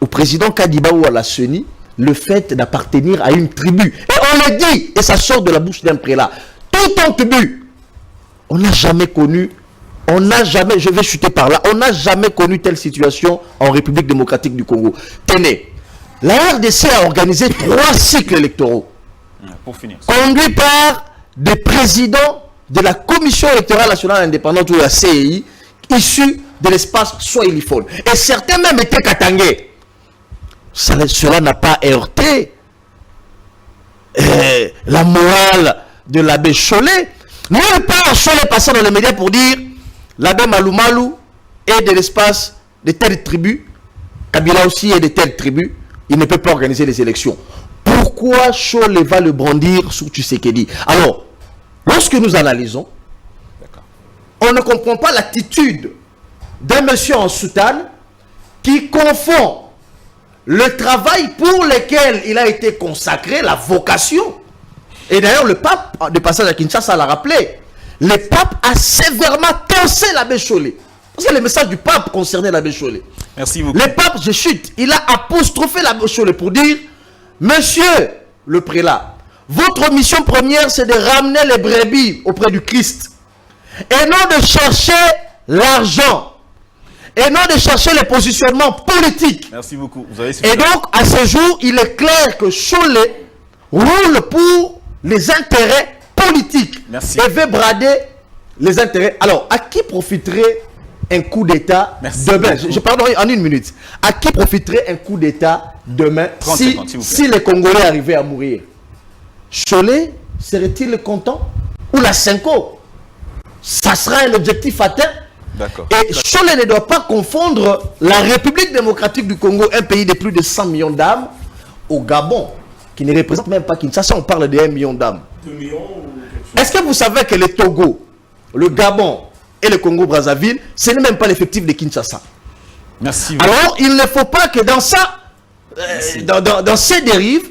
au président Kadima ou à la CENI le fait d'appartenir à une tribu. Et on le dit, et ça sort de la bouche d'un prélat. Tout en tribu. On n'a jamais connu, je vais chuter par là, on n'a jamais connu telle situation en République démocratique du Congo. Tenez, la RDC a organisé 3 cycles électoraux. Pour finir. Conduits par des présidents de la Commission électorale nationale indépendante ou la CEI, issus de l'espace swahiliphone. Et certains même étaient katangais. Cela n'a pas heurté la morale de l'abbé Cholet. Nulle part Cholet passait dans les médias pour dire l'abbé Malou Malou est de l'espace de telle tribu, Kabila aussi est de telle tribu, il ne peut pas organiser les élections. Pourquoi Cholet va le brandir sur Tshisekedi? Alors, lorsque nous analysons, on ne comprend pas l'attitude d'un monsieur en soutane qui confond le travail pour lequel il a été consacré, la vocation. Et d'ailleurs, le pape, de passage à Kinshasa, l'a rappelé. Le pape a sévèrement tensé l'abbé Cholet. C'est le message du pape concernant l'abbé Cholet. Merci beaucoup. Le pape, je chute, il a apostrophé l'abbé Cholet pour dire, monsieur le prélat, votre mission première, c'est de ramener les brebis auprès du Christ. Et non de chercher l'argent. Et non de chercher les positionnements politiques. Merci beaucoup. Vous avez et donc, à ce jour, il est clair que Cholet roule pour les intérêts politiques. Merci. Et veut brader les intérêts. Alors, à qui profiterait un coup d'État demain? Je pardon, en une minute. À qui profiterait un coup d'État demain si les Congolais arrivaient à mourir? Cholet serait-il content? Ou la Cinco? Ça sera un objectif atteint? Et Cholet ne doit pas confondre la République démocratique du Congo, un pays de plus de 100 millions d'âmes, au Gabon, qui ne représente même pas Kinshasa. On parle de 1 million d'âmes. Est-ce que vous savez que le Togo, le Gabon et le Congo-Brazzaville, ce n'est même pas l'effectif de Kinshasa? Merci. Alors, il ne faut pas que dans ça, dans ces dérives,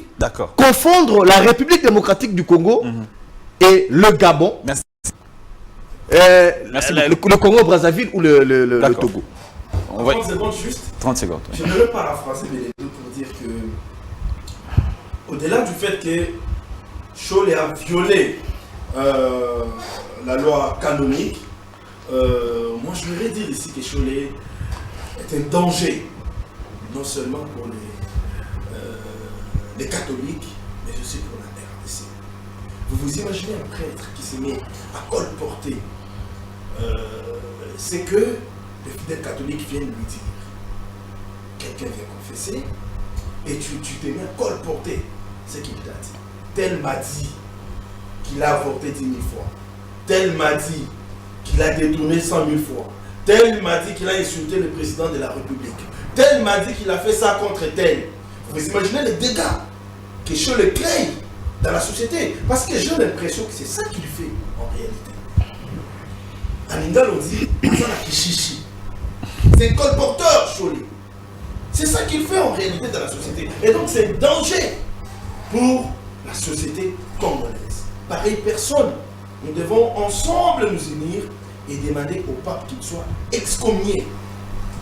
confondre la République démocratique du Congo et le Gabon. Merci. Le Congo-Brazzaville ou le Togo. 30 secondes juste. 30 secondes. Je vais paraphraser les deux pour dire que, au-delà du fait que Cholet a violé la loi canonique, moi je voudrais dire ici que Cholet est un danger, non seulement pour les catholiques, mais aussi pour la RDC. Vous vous imaginez un prêtre qui s'est mis à colporter c'est que les fidèles catholiques viennent lui dire, quelqu'un vient confesser, et tu t'es mis à colporter ce qu'il t'a dit. Tel m'a dit qu'il a avorté 10 000 fois. Tel m'a dit qu'il a détourné 100 000 fois. Tel m'a dit qu'il a insulté le président de la République. Tel m'a dit qu'il a fait ça contre tel. Vous imaginez les dégâts que Cholet crée dans la société. Parce que j'ai l'impression que c'est ça qu'il fait en réalité. En Indal, on dit, on a Kishishi. C'est un colporteur, Cholet. C'est ça qu'il fait en réalité dans la société. Et donc c'est un danger pour la société congolaise. Pareille personne, nous devons ensemble nous unir et demander au pape qu'il soit excommunié.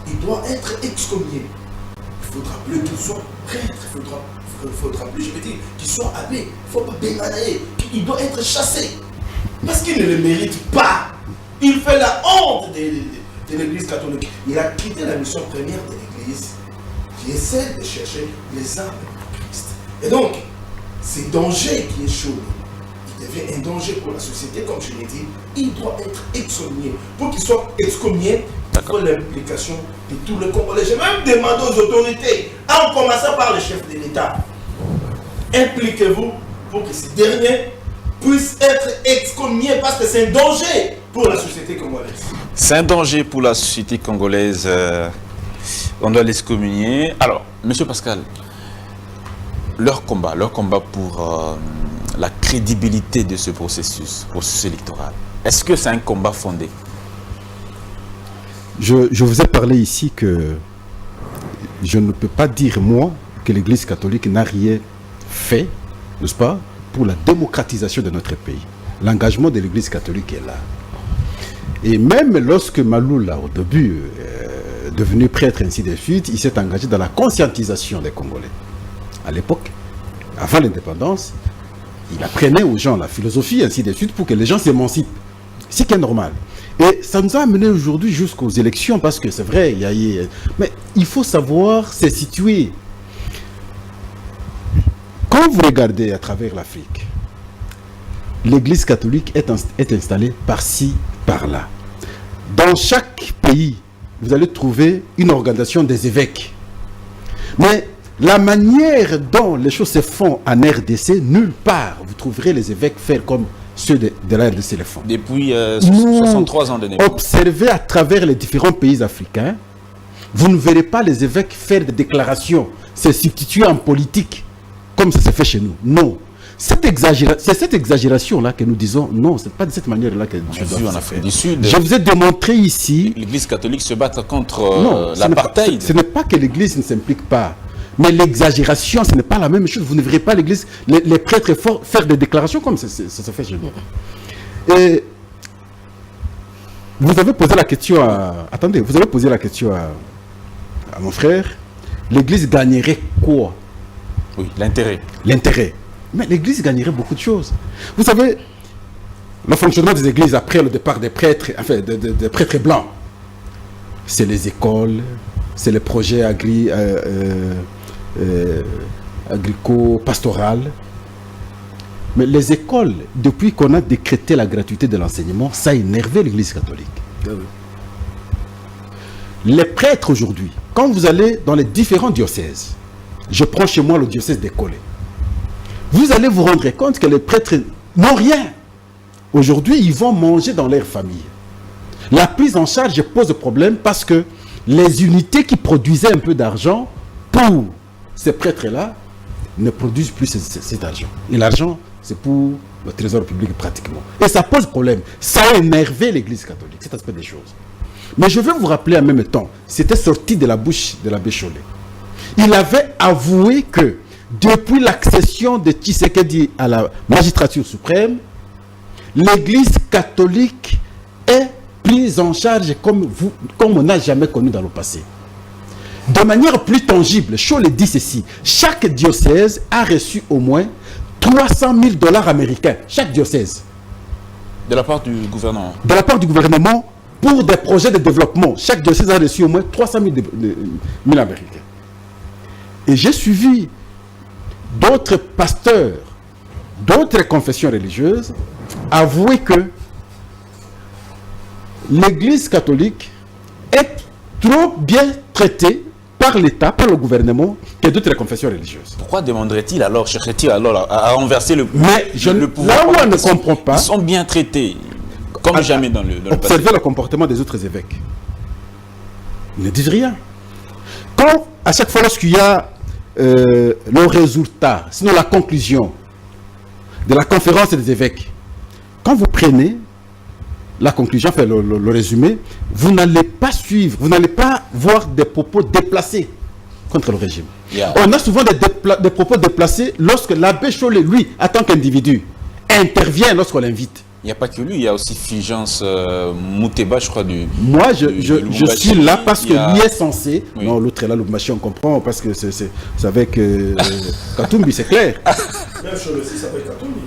Il doit être excommunié. Il ne faudra plus qu'il soit prêtre, il ne faudra plus, je veux dire, qu'il soit abbé. Il ne faut pas bémanailler. Il doit être chassé. Parce qu'il ne le mérite pas. Il fait la honte de l'Église catholique. Il a quitté la mission première de l'Église, qui est celle de chercher les âmes de Christ. Et donc, c'est danger qui est chaud. Il devient un danger pour la société, comme je l'ai dit. Il doit être excommunié. Pour qu'il soit excommunié, il faut l'implication de tout le Congolais. J'ai même demandé aux autorités, en commençant par le chef de l'État, impliquez-vous pour que ces derniers puissent être excommuniés parce que c'est un danger pour la société congolaise. C'est un danger pour la société congolaise. On doit l'excommunier. Alors, Monsieur Pascal, leur combat pour la crédibilité de ce processus électoral, est-ce que c'est un combat fondé? Je vous ai parlé ici que je ne peux pas dire, moi, que l'Église catholique n'a rien fait, n'est-ce pas, pour la démocratisation de notre pays. L'engagement de l'Église catholique est là. Et même lorsque Maloula, au début, devenu prêtre, ainsi de suite, il s'est engagé dans la conscientisation des Congolais. À l'époque, avant l'indépendance, il apprenait aux gens la philosophie, ainsi de suite, pour que les gens s'émancipent. C'est qui est normal. Et ça nous a amené aujourd'hui jusqu'aux élections, parce que c'est vrai, mais il faut savoir se situer. Quand vous regardez à travers l'Afrique, l'Église catholique est installée par-ci, par-là. Dans chaque pays, vous allez trouver une organisation des évêques. Mais la manière dont les choses se font en RDC, nulle part vous trouverez les évêques faire comme ceux de la RDC le font. Depuis 63 ans de naissance. Observez à travers les différents pays africains, vous ne verrez pas les évêques faire des déclarations, se substituer en politique, comme ça se fait chez nous. Non. C'est cette exagération-là que nous disons, non, ce n'est pas de cette manière-là que je dois en Afrique du Sud. Je vous ai démontré ici... L'Église catholique se bat contre l'apartheid. Ce n'est pas que l'Église ne s'implique pas. Mais l'exagération, ce n'est pas la même chose. Vous ne verrez pas l'Église, les prêtres faire des déclarations comme ça se fait chez nous. Et vous avez posé la question à... Attendez, vous avez posé la question à mon frère. L'Église gagnerait quoi? Oui, l'intérêt. L'intérêt. Mais l'Église gagnerait beaucoup de choses. Vous savez, le fonctionnement des églises après le départ des prêtres, enfin des prêtres blancs, c'est les écoles, c'est les projets agrico-pastoral. Mais les écoles, depuis qu'on a décrété la gratuité de l'enseignement, ça a énervé l'Église catholique. Les prêtres aujourd'hui, quand vous allez dans les différents diocèses, je prends chez moi le diocèse d'Ekole, vous allez vous rendre compte que les prêtres n'ont rien. Aujourd'hui, ils vont manger dans leur famille. La prise en charge pose problème parce que les unités qui produisaient un peu d'argent pour ces prêtres-là ne produisent plus cet argent. Et l'argent, c'est pour le trésor public pratiquement. Et ça pose problème. Ça a énervé l'Église catholique, cet aspect des choses. Mais je vais vous rappeler en même temps, c'était sorti de la bouche de l'abbé Cholet. Il avait avoué que depuis l'accession de Tshisekedi à la magistrature suprême, l'Église catholique est prise en charge comme on n'a jamais connu dans le passé. De manière plus tangible, Cholet dit ceci, chaque diocèse a reçu au moins 300 000 $ américains, chaque diocèse. De la part du gouvernement. De la part du gouvernement pour des projets de développement. Chaque diocèse a reçu au moins 300 000 américains. Et j'ai suivi d'autres pasteurs, d'autres confessions religieuses, avouer que l'Église catholique est trop bien traitée par l'État, par le gouvernement, que d'autres confessions religieuses. Pourquoi demanderait-il alors, chercherait-il alors à renverser le pouvoir? Là où on ne comprend pas... Ils sont bien traités, comme jamais dans le passé. Observez le comportement des autres évêques. Ils ne disent rien. Quand, à chaque fois, lorsqu'il y a le résultat, sinon la conclusion de la conférence des évêques, quand vous prenez la conclusion, enfin le résumé, vous n'allez pas suivre, vous n'allez pas voir des propos déplacés contre le régime. Yeah. On a souvent des propos déplacés lorsque l'abbé Chollet, lui, en tant qu'individu, intervient lorsqu'on l'invite. Il n'y a pas que lui, il y a aussi Fulgence Mouteba, je crois, du... Moi, je suis là parce que lui est censé... Oui. Non, l'autre est là, Lubumbashi, on comprend, parce que c'est avec Katumbi, c'est clair. Même chose aussi, ça peut être Katumbi.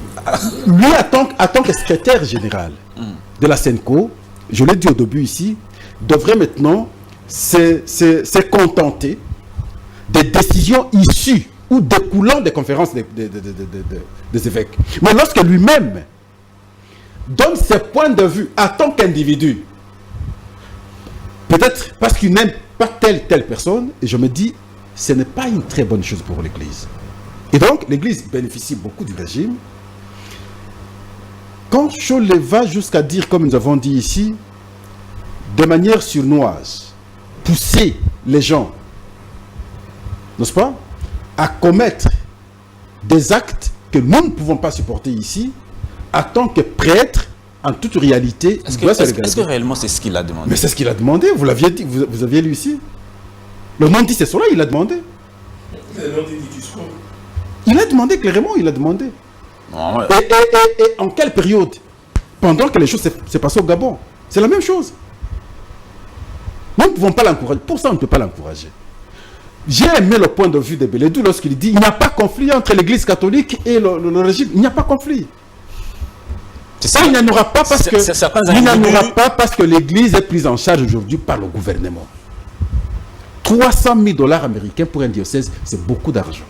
Lui, en tant que secrétaire général de la SENCO, je l'ai dit au début ici, devrait maintenant se contenter des décisions issues ou découlant des conférences des évêques. Mais lorsque lui-même donne ses points de vue en tant qu'individu, peut-être parce qu'il n'aime pas telle personne, et je me dis, ce n'est pas une très bonne chose pour l'Église. Et donc, l'Église bénéficie beaucoup du régime. Quand Chollet va jusqu'à dire, comme nous avons dit ici, de manière sournoise, pousser les gens, n'est-ce pas, à commettre des actes que nous ne pouvons pas supporter ici, en tant que prêtre, en toute réalité, Est-ce que réellement c'est ce qu'il a demandé? Mais c'est ce qu'il a demandé, vous l'aviez dit, vous aviez lu ici. Le non dit, c'est cela, il a demandé. Le nom du discours. Il a demandé clairement, il a demandé. Non, ouais. Et en quelle période? Pendant que les choses s'est passées au Gabon. C'est la même chose. Nous ne pouvons pas l'encourager. Pour ça, on ne peut pas l'encourager. J'ai aimé le point de vue de Beledou lorsqu'il dit il n'y a pas conflit entre l'Église catholique et le régime. Il n'y a pas conflit. Ça, il n'y en aura pas parce que l'Église est prise en charge aujourd'hui par le gouvernement. 300 000 $ américains pour un diocèse, c'est beaucoup d'argent.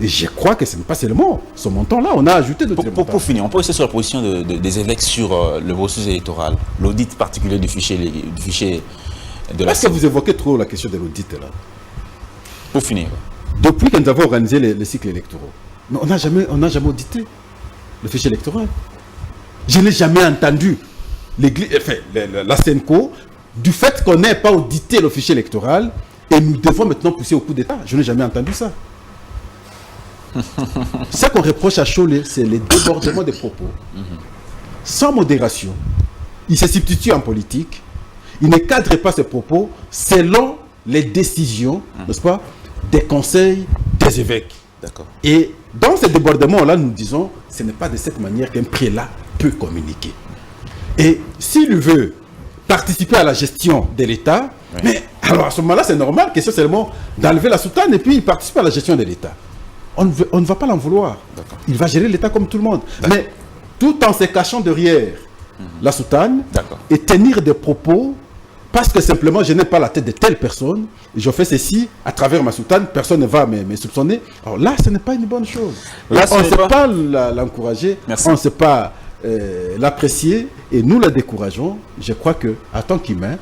Et je crois que ce n'est pas seulement ce montant-là, on a ajouté d'autres montants. Pour finir, on peut rester sur la position des évêques sur le processus électoral, l'audit particulier du fichier de la... Est-ce que vous évoquez trop la question de l'audit là? Pour finir. Depuis que nous avons organisé les cycles électoraux, mais on n'a jamais audité le fichier électoral. Je n'ai jamais entendu la SENCO, du fait qu'on n'ait pas audité le fichier électoral, et nous devons maintenant pousser au coup d'État. Je n'ai jamais entendu ça. Ce qu'on reproche à Chollet, c'est les débordements des propos. Sans modération. Il se substitue en politique. Il ne cadre pas ses propos selon les décisions, n'est-ce pas, des conseils des évêques. D'accord. Et dans ces débordements-là, nous disons, ce n'est pas de cette manière qu'un prélat peut communiquer. Et s'il veut participer à la gestion de l'État, oui. Mais alors à ce moment-là, c'est normal que c'est seulement d'enlever la soutane et puis il participe à la gestion de l'État. On ne va pas l'en vouloir. Il va gérer l'État comme tout le monde. Mais tout en se cachant derrière la soutane et tenir des propos parce que simplement je n'ai pas la tête de telle personne, et je fais ceci à travers ma soutane, personne ne va me soupçonner. Alors là, ce n'est pas une bonne chose. Là, on ne sait pas l'encourager, on ne sait pas l'apprécier, et nous la décourageons. Je crois que en tant qu'humain,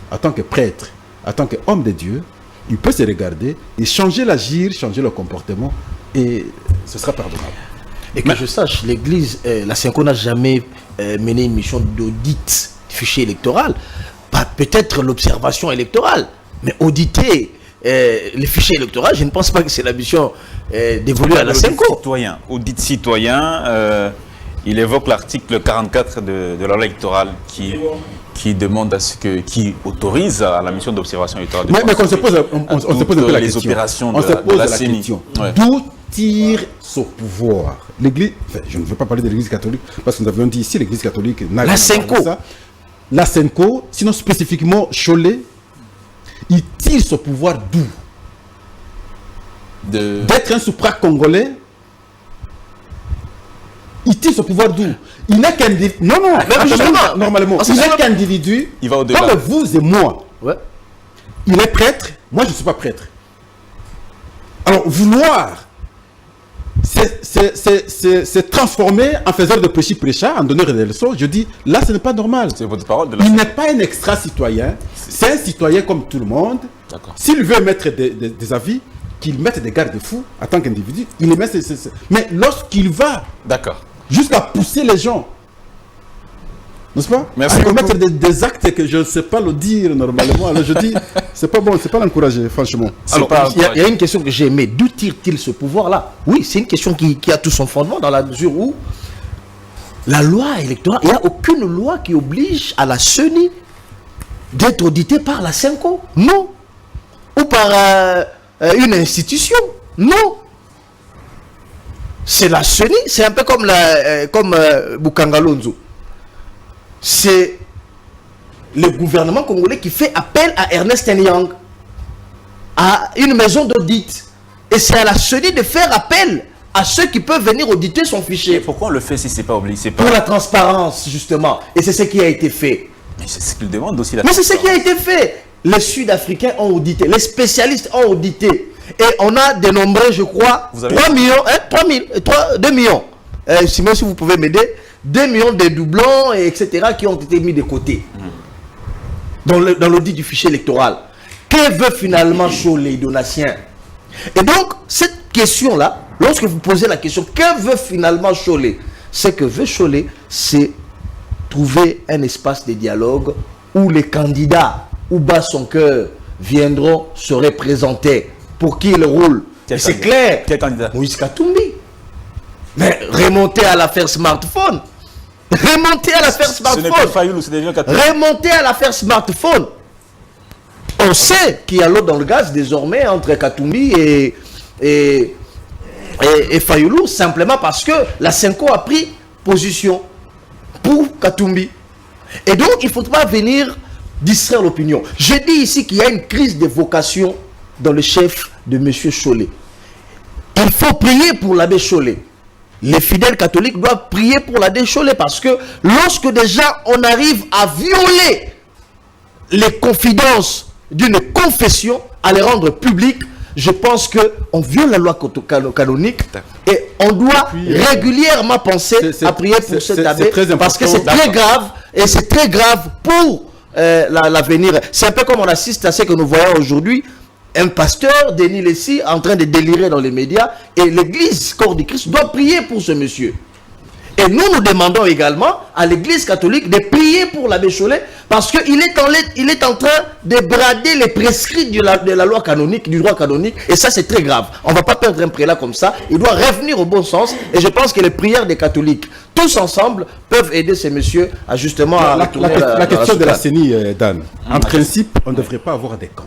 en tant que prêtre, en tant qu'homme de Dieu, il peut se regarder et changer l'agir, changer le comportement, et ce sera pardonnable. Et que je sache, l'Église, la SENCO n'a jamais mené une mission d'audit du fichier électoral. Pas peut-être l'observation électorale, mais auditer les fichiers électoraux, je ne pense pas que c'est la mission dévolue à la SENCO. Audit citoyen, il évoque l'article 44 de la loi électorale qui demande à ce que, qui autorise à la mission d'observation électorale. Mais on se pose un peu la les question. Opérations on se pose la CENI. question. Ouais. D'où tire son pouvoir l'Église? Enfin, je ne veux pas parler de l'Église catholique parce que nous avions dit ici l'Église catholique n'a la SENCO. La SENCO, sinon spécifiquement Chollet, il tire son pouvoir d'où? D'être un supra-congolais. Il tire son pouvoir d'où? Il n'est qu'individu. Non, normalement. Il n'est qu'individu. Il va au-delà. Comme vous et moi. Ouais. Il est prêtre. Moi, je ne suis pas prêtre. Alors, vouloir c'est transformé en faiseur de péché prêcheur, en donneur de leçons. Je dis, là, ce n'est pas normal. C'est votre parole. Il n'est pas un extra-citoyen. C'est un citoyen comme tout le monde. S'il veut mettre des avis, qu'il mette des garde-fous en tant qu'individu, il les met. Mais lorsqu'il va jusqu'à pousser les gens, n'est-ce pas? Merci à commettre des actes que je ne sais pas le dire normalement. Alors je dis, c'est pas bon, c'est pas l'encourager, franchement. Alors, il y a une question que j'ai aimée. D'où tire-t-il ce pouvoir-là? Oui, c'est une question qui a tout son fondement dans la mesure où La loi électorale, il n'y a aucune loi qui oblige à la CENI d'être auditée par la CENCO. Non. Ou par une institution. Non. C'est la CENI, c'est un peu comme Bukangalonzo. C'est le gouvernement congolais qui fait appel à Ernest Young, à une maison d'audit. Et c'est à la CENI de faire appel à ceux qui peuvent venir auditer son fichier. Et pourquoi on le fait si c'est pas obligé? Pour la transparence, justement. Et c'est ce qui a été fait. Mais c'est ce qu'il demande aussi. Mais c'est ce qui a été fait. Les Sud-Africains ont audité, les spécialistes ont audité. Et on a dénombré, je crois, 3 millions, 2 millions. Simon, si vous pouvez m'aider, 2 millions de doublons, etc., qui ont été mis de côté. Dans l'audit du fichier électoral. Que veut finalement Cholé, Donatien? Et donc, cette question-là, lorsque vous posez la question, que veut finalement Cholé? Ce que veut Cholé, c'est trouver un espace de dialogue où les candidats, où bas son cœur, viendront se représenter. Pour qui il roule? C'est clair. Quel candidat? Moïse Katumbi. Mais remonter à l'affaire smartphone. Remonter à l'affaire smartphone. Ce n'est pas Fayoulou, c'est des Katumbi. Remonter à l'affaire smartphone. On sait qu'il y a l'eau dans le gaz désormais entre Katumbi et Fayoulou, simplement parce que la CENCO a pris position pour Katumbi. Et donc, il ne faut pas venir distraire l'opinion. Je dis ici qu'il y a une crise de vocation dans le chef de M. Cholé. Il faut prier pour l'abbé Cholé. Les fidèles catholiques doivent prier pour l'abbé Cholé parce que lorsque déjà on arrive à violer les confidences d'une confession, à les rendre publiques, je pense qu'on viole la loi canonique et on doit régulièrement penser à prier pour cet abbé parce que c'est très grave et c'est très grave pour l'avenir. C'est un peu comme on assiste à ce que nous voyons aujourd'hui, un pasteur, Denis Lessi, en train de délirer dans les médias, et l'église corps du Christ doit prier pour ce monsieur. Et nous demandons également à l'église catholique de prier pour l'abbé Cholé parce qu'il est en train de brader les prescrits de la loi canonique, du droit canonique, et ça c'est très grave. On ne va pas perdre un prélat comme ça, il doit revenir au bon sens, et je pense que les prières des catholiques, tous ensemble, peuvent aider ces messieurs à justement... La question de la CENI, Dan, en principe, on ne devrait pas avoir des camps.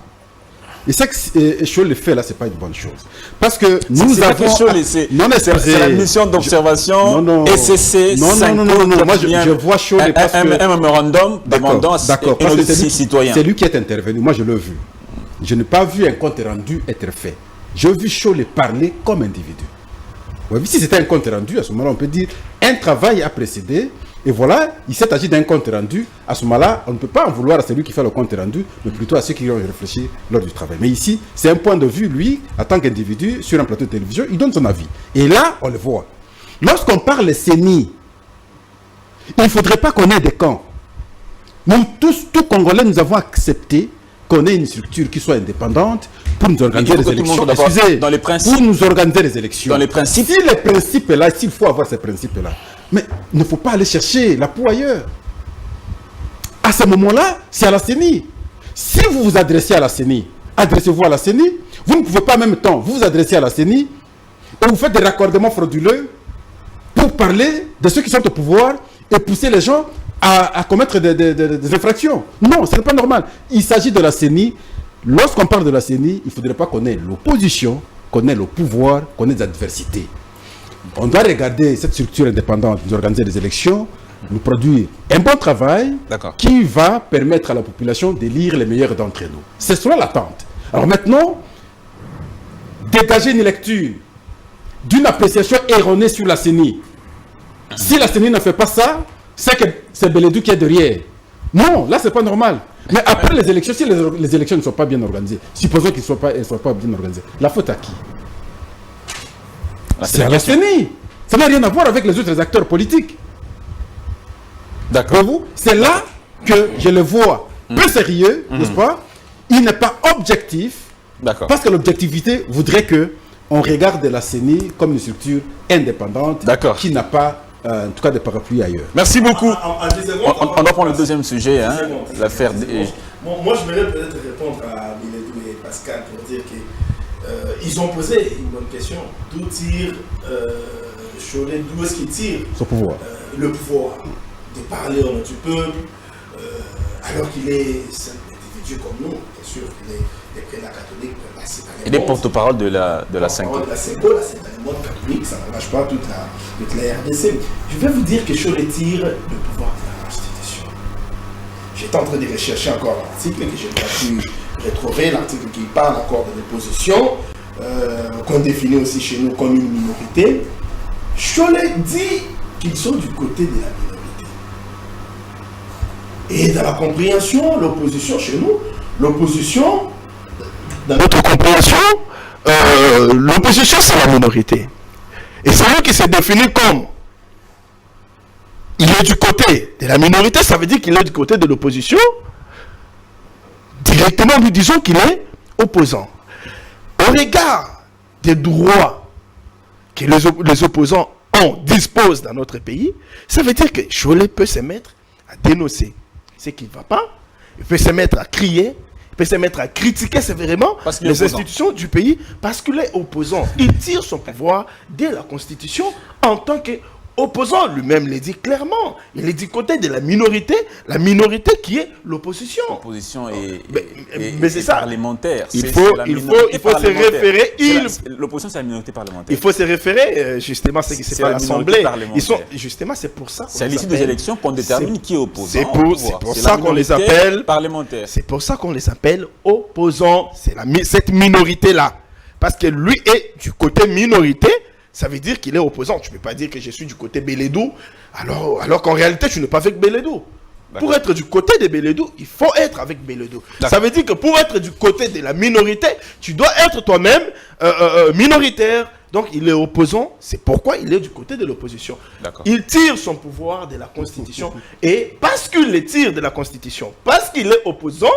Et ça que Cholé fait là, c'est pas une bonne chose. Parce que nous avons... C'est la mission d'observation SCC. Non. Moi, je vois Cholé parce que... Un mémorandum demandant un audit citoyen. C'est lui qui est intervenu. Moi, je l'ai vu. Je n'ai pas vu un compte rendu être fait. J'ai vu Cholé parler comme individu. Ouais, si c'était un compte rendu, à ce moment-là, on peut dire un travail a précédé. Et voilà, il s'est agi d'un compte rendu. À ce moment-là, on ne peut pas en vouloir à celui qui fait le compte rendu, mais plutôt à ceux qui ont réfléchi lors du travail. Mais ici, c'est un point de vue, lui, en tant qu'individu, sur un plateau de télévision, il donne son avis. Et là, on le voit. Lorsqu'on parle de CENI, il ne faudrait pas qu'on ait des camps. Nous, tous Congolais, nous avons accepté qu'on ait une structure qui soit indépendante pour nous organiser les élections. Excusez, dans les principes, pour nous organiser les élections. Dans les principes. Si les principes est là, s'il faut avoir ces principes-là, mais il ne faut pas aller chercher la peau ailleurs. À ce moment-là, c'est à la CENI. Si vous vous adressez à la CENI, adressez-vous à la CENI. Vous ne pouvez pas en même temps vous adresser à la CENI et vous faites des raccordements frauduleux pour parler de ceux qui sont au pouvoir et pousser les gens à commettre des infractions. Non, ce n'est pas normal. Il s'agit de la CENI. Lorsqu'on parle de la CENI, il ne faudrait pas qu'on ait l'opposition, qu'on ait le pouvoir, qu'on ait des adversités. On doit regarder cette structure indépendante, nous organiser des élections, nous produire un bon travail qui va permettre à la population d'élire les meilleurs d'entre nous. C'est cela l'attente. Alors maintenant, dégager une lecture d'une appréciation erronée sur la CENI. Si la CENI ne fait pas ça, c'est que c'est Beledou qui est derrière. Non, là c'est pas normal. Mais après les élections, si les élections ne sont pas bien organisées, supposons qu'elles ne soient pas bien organisées, la faute à qui? C'est à la CENI. Ça n'a rien à voir avec les autres acteurs politiques. D'accord. C'est là que je le vois peu sérieux, n'est-ce pas? Il n'est pas objectif. D'accord. Parce que l'objectivité voudrait que on regarde la CENI comme une structure indépendante qui n'a pas, en tout cas, de parapluie ailleurs. Merci beaucoup. On va prendre le deuxième sujet, hein, l'affaire. Moi, je voudrais peut-être répondre à Beledou et Pascal pour dire que ils ont posé une bonne question. D'où tire Cholé, d'où est-ce qu'il tire son pouvoir le pouvoir de parler au nom du peuple, alors qu'il est un individu comme nous, bien sûr, qu'il est des prénats catholiques, il est porte-parole de la Synco. La Synco, la Synco catholique, ça n'engage pas toute la RDC. Je vais vous dire que je retire le pouvoir de la Constitution. J'étais en train de rechercher encore l'article que je n'ai pas pu retrouver, l'article qui parle encore de l'opposition, qu'on définit aussi chez nous comme une minorité. Cholet dit qu'ils sont du côté de la minorité. Et dans la compréhension, l'opposition chez nous, l'opposition, dans notre compréhension, l'opposition c'est la minorité. Et c'est lui qui s'est défini comme il est du côté de la minorité, ça veut dire qu'il est du côté de l'opposition. Directement, nous disons qu'il est opposant. Au regard des droits que les opposants disposent dans notre pays, ça veut dire que Cholet peut se mettre à dénoncer ce qui ne va pas, il peut se mettre à crier, il peut se mettre à critiquer sévèrement les institutions du pays parce qu'il est opposant. Il tire son pouvoir de la Constitution en tant qu'opposant. Lui-même le dit clairement. Il est du côté de la minorité qui est l'opposition. L'opposition mais c'est ça. Parlementaire. Il faut se référer. L'opposition, c'est la minorité parlementaire. Il faut se référer justement à ce qui s'est fait à l'Assemblée. Justement, c'est pour ça. C'est à l'issue des élections qu'on détermine qui est opposant. C'est pour ça qu'on les appelle parlementaires. C'est pour ça qu'on les appelle opposants. C'est cette minorité-là. Parce que lui est du côté minorité. Ça veut dire qu'il est opposant. Tu ne peux pas dire que je suis du côté Bélédou, alors qu'en réalité, tu n'es pas avec Bélédou. Pour être du côté de Bélédou, il faut être avec Bélédou. Ça veut dire que pour être du côté de la minorité, tu dois être toi-même minoritaire. Donc il est opposant, c'est pourquoi il est du côté de l'opposition. Il tire son pouvoir de la Constitution. Et parce qu'il le tire de la Constitution, parce qu'il est opposant,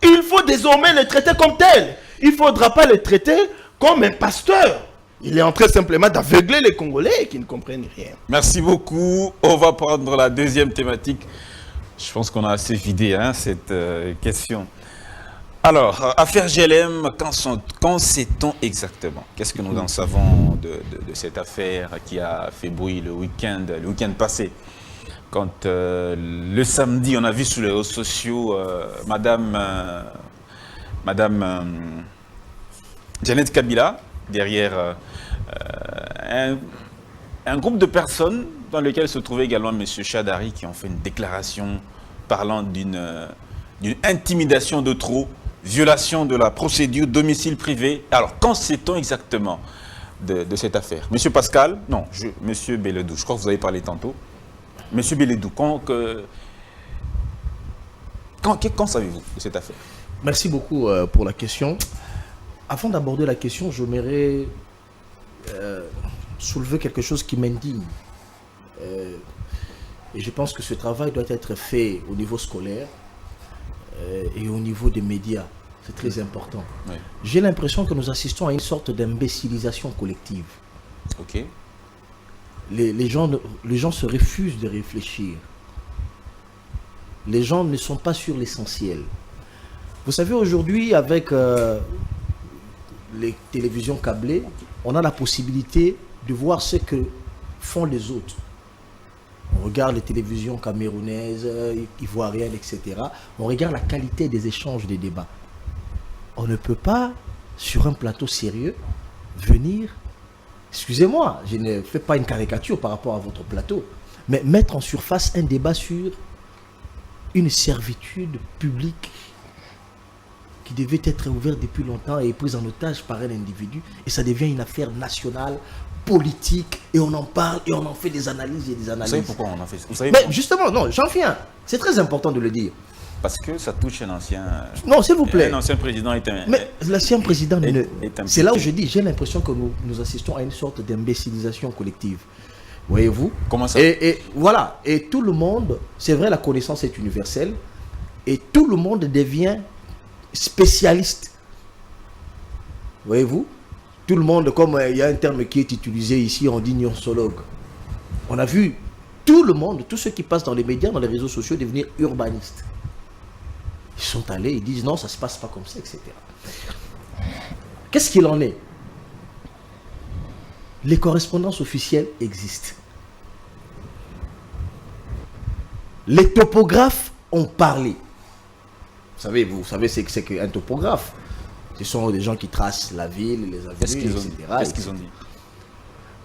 il faut désormais le traiter comme tel. Il ne faudra pas le traiter comme un pasteur. Il est en train simplement d'aveugler les Congolais qui ne comprennent rien. Merci beaucoup. On va prendre la deuxième thématique. Je pense qu'on a assez vidé cette question. Alors, affaire GLM, quand sait-on exactement? Qu'est-ce que nous en savons de cette affaire qui a fait bruit le week-end passé? Quand le samedi, on a vu sur les réseaux sociaux Madame Janet Kabila, derrière un groupe de personnes dans lequel se trouvait également M. Chadari, qui ont fait une déclaration parlant d'une intimidation de trop, violation de la procédure, domicile privé. Alors, quand sait-on exactement de cette affaire? Monsieur Pascal, non, Monsieur Bélédou, je crois que vous avez parlé tantôt. Monsieur Bélédou, quand savez-vous de cette affaire? Merci beaucoup pour la question. Avant d'aborder la question, j'aimerais soulever quelque chose qui m'indigne. Et je pense que ce travail doit être fait au niveau scolaire et au niveau des médias. C'est très important. Oui. J'ai l'impression que nous assistons à une sorte d'imbécilisation collective. Ok. Les gens se refusent de réfléchir. Les gens ne sont pas sur l'essentiel. Vous savez, aujourd'hui, avec les télévisions câblées, on a la possibilité de voir ce que font les autres. On regarde les télévisions camerounaises, ivoiriennes, etc. On regarde la qualité des échanges, des débats. On ne peut pas, sur un plateau sérieux, venir, excusez-moi, je ne fais pas une caricature par rapport à votre plateau, mais mettre en surface un débat sur une servitude publique qui devait être ouverte depuis longtemps et prise en otage par un individu, et ça devient une affaire nationale, politique, et on en parle, et on en fait des analyses et des analyses. Vous savez pourquoi on en fait? Vous savez mais justement, non, j'en viens. C'est très important de le dire. Parce que ça touche un ancien... Non, s'il vous plaît. Un ancien président est un... Mais l'ancien président... C'est là où je dis, j'ai l'impression que nous assistons à une sorte d'imbécilisation collective. Voyez-vous? Comment ça? Et voilà. Et tout le monde, c'est vrai, la connaissance est universelle, et tout le monde devient spécialiste. Voyez-vous? Tout le monde, comme il y a un terme qui est utilisé ici, on dit nuancologue. On a vu tout le monde, tous ceux qui passent dans les médias, dans les réseaux sociaux, devenir urbanistes. Ils sont allés, ils disent non, ça ne se passe pas comme ça, etc. Qu'est-ce qu'il en est? Les correspondances officielles existent. Les topographes ont parlé. Vous savez ce que c'est qu'un topographe. Ce sont des gens qui tracent la ville, les avenues, etc. Qu'est-ce qu'ils ont dit?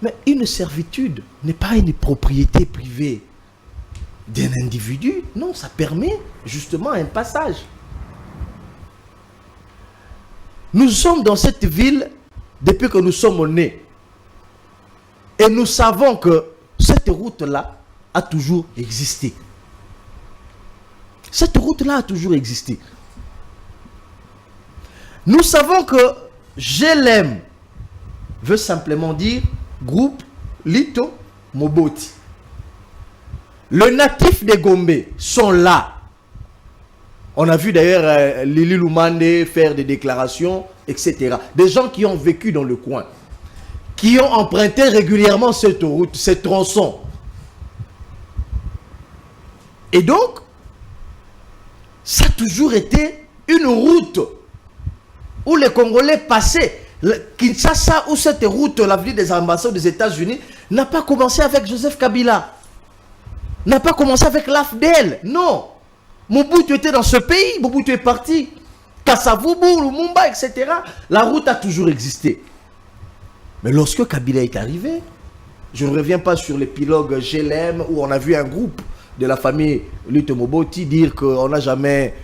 Mais une servitude n'est pas une propriété privée d'un individu. Non, ça permet justement un passage. Nous sommes dans cette ville depuis que nous sommes nés. Et nous savons que cette route-là a toujours existé. Cette route-là a toujours existé. Nous savons que GLM veut simplement dire groupe Lito Moboti. Les natifs des Gombe sont là. On a vu d'ailleurs Lili Lumande faire des déclarations, etc. Des gens qui ont vécu dans le coin, qui ont emprunté régulièrement cette route, ces tronçons. Et donc, ça a toujours été une route où les Congolais passaient. Kinshasa, où cette route, l'avenue des ambassades des États-Unis, n'a pas commencé avec Joseph Kabila. N'a pas commencé avec l'AFDL. Non. Mobutu était dans ce pays. Mobutu est parti. Kassavubu, Lumumba, etc. La route a toujours existé. Mais lorsque Kabila est arrivé, je ne reviens pas sur l'épilogue GLM où on a vu un groupe de la famille Lito Moboti dire qu'on n'a jamais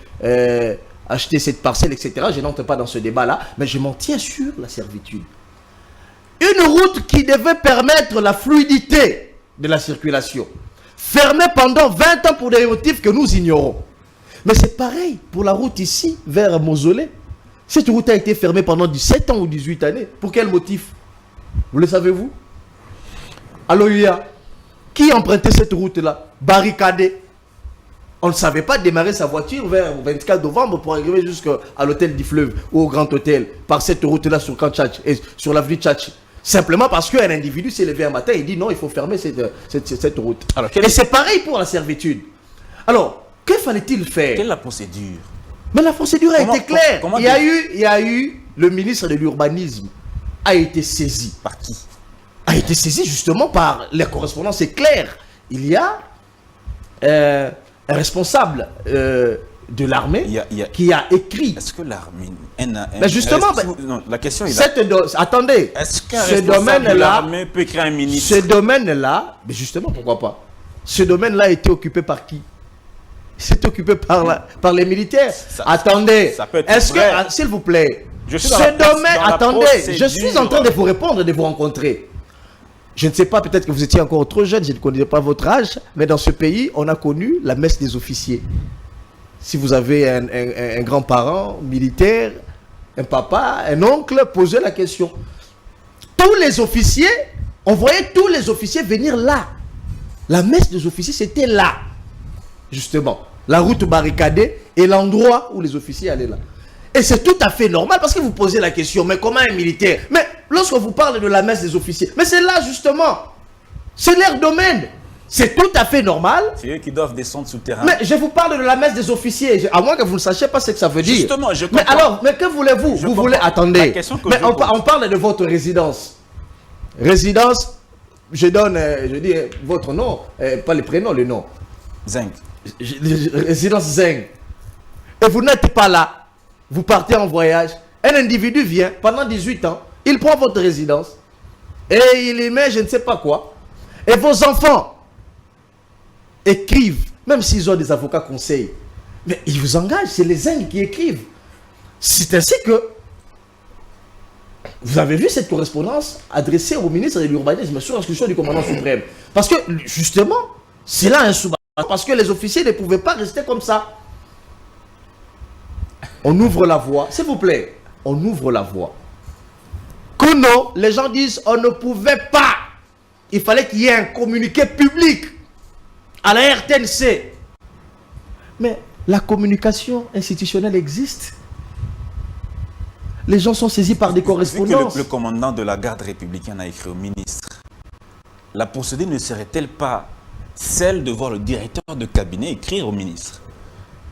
acheté cette parcelle, etc. Je n'entre pas dans ce débat-là, mais je m'en tiens sur la servitude. Une route qui devait permettre la fluidité de la circulation, fermée pendant 20 ans pour des motifs que nous ignorons. Mais c'est pareil pour la route ici, vers Mausolée. Cette route a été fermée pendant 17 ans ou 18 années. Pour quel motif? Vous le savez-vous? Aloïa, qui empruntait cette route-là? Barricadée. On ne savait pas démarrer sa voiture vers le 24 novembre pour arriver jusqu'à l'hôtel du Fleuve ou au Grand Hôtel par cette route-là sur Kanchach et sur l'avenue Tchatchi. Simplement parce qu'un individu s'est levé un matin et dit non, il faut fermer cette route. Alors, et c'est pareil pour la servitude. Alors, que fallait-il faire? Quelle est la procédure? Mais la procédure a été claire. Il y a eu le ministre de l'Urbanisme a été saisi. Par qui? A été saisi justement par les correspondances. C'est clair. Il y a un responsable de l'armée qui a écrit. Est-ce que l'armée... Mais justement... non, la question est là. Attendez. Est-ce qu'un responsable de l'armée peut créer un ministre? Ce domaine-là, mais justement, pourquoi pas? Ce domaine-là a été occupé par qui? C'est occupé par les militaires. Attendez. Est-ce que, s'il vous plaît, ce domaine... Attendez, je suis en train de vous répondre, de vous rencontrer. Je ne sais pas, peut-être que vous étiez encore trop jeune, je ne connais pas votre âge, mais dans ce pays, on a connu la messe des officiers. Si vous avez un grand-parent militaire, un papa, un oncle, posez la question. Tous les officiers, on voyait tous les officiers venir là. La messe des officiers, c'était là. Justement, la route barricadée et l'endroit où les officiers allaient là. Et c'est tout à fait normal parce que vous posez la question, mais comment un militaire? Mais lorsque vous parlez de la messe des officiers, mais c'est là justement, c'est leur domaine. C'est tout à fait normal. C'est eux qui doivent descendre souterrain. Mais je vous parle de la messe des officiers, à moins que vous ne sachiez pas ce que ça veut dire. Justement, je comprends. Mais alors, mais que voulez-vous? Vous voulez, attendez, mais on parle de votre résidence. Résidence, je donne, je dis votre nom, pas le prénom, le nom. Zeng. Résidence Zeng. Et vous n'êtes pas là. Vous partez en voyage. Un individu vient pendant 18 ans. Il prend votre résidence. Et il y met je ne sais pas quoi. Et vos enfants écrivent. Même s'ils ont des avocats conseils. Mais ils vous engagent. C'est les Zeng qui écrivent. C'est ainsi que vous avez vu cette correspondance adressée au ministre de l'Urbanisme sur l'instruction du commandant suprême. Parce que justement, c'est là un sous. Parce que les officiers ne pouvaient pas rester comme ça. On ouvre la voie. S'il vous plaît, on ouvre la voie. Que non, les gens disent on ne pouvait pas. Il fallait qu'il y ait un communiqué public à la RTNC. Mais la communication institutionnelle existe. Les gens sont saisis par des correspondances. Que le commandant de la garde républicaine a écrit au ministre. La procédure ne serait-elle pas celle de voir le directeur de cabinet écrire au ministre?